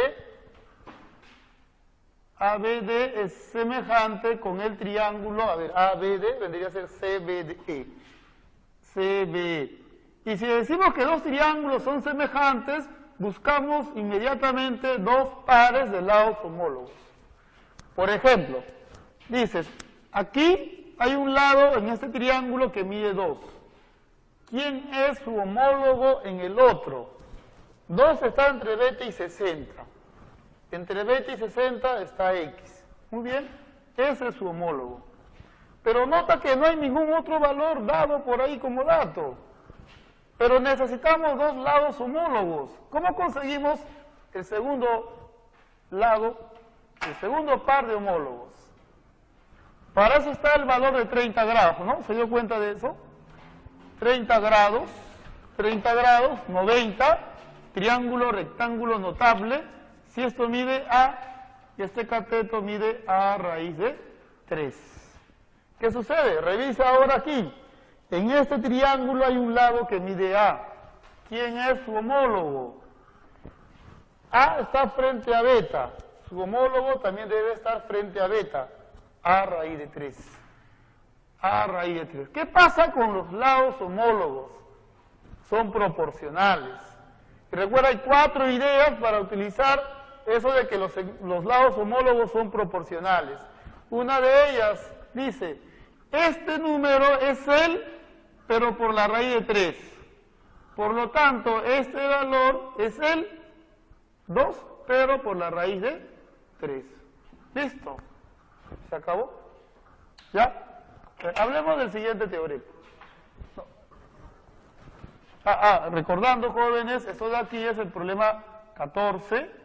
es semejante con el triángulo, a ver, ABD vendría a ser CBE. Y si decimos que dos triángulos son semejantes, buscamos inmediatamente dos pares de lados homólogos. Por ejemplo, dices, aquí hay un lado en este triángulo que mide 2. ¿Quién es su homólogo en el otro? 2 está entre 20 y 60. Entre 20 y 60 está X. Muy bien, ese es su homólogo. Pero nota que no hay ningún otro valor dado por ahí como dato. Pero necesitamos dos lados homólogos. ¿Cómo conseguimos el segundo lado, el segundo par de homólogos? Para eso está el valor de 30 grados, ¿no? ¿Se dio cuenta de eso? 30 grados, 90, triángulo, rectángulo notable. Si esto mide A y este cateto mide A raíz de 3. ¿Qué sucede? Revisa ahora aquí. En este triángulo hay un lado que mide A. ¿Quién es su homólogo? A está frente a beta. Su homólogo también debe estar frente a beta. A raíz de 3. A raíz de 3. ¿Qué pasa con los lados homólogos? Son proporcionales. Y recuerda, hay 4 ideas para utilizar eso de que los lados homólogos son proporcionales. Una de ellas dice, este número es el, pero por la raíz de 3. Por lo tanto, este valor es el 2, pero por la raíz de 3. ¿Listo? ¿Se acabó? ¿Ya? Hablemos del siguiente teorema. Recordando, jóvenes, esto de aquí es el problema 14.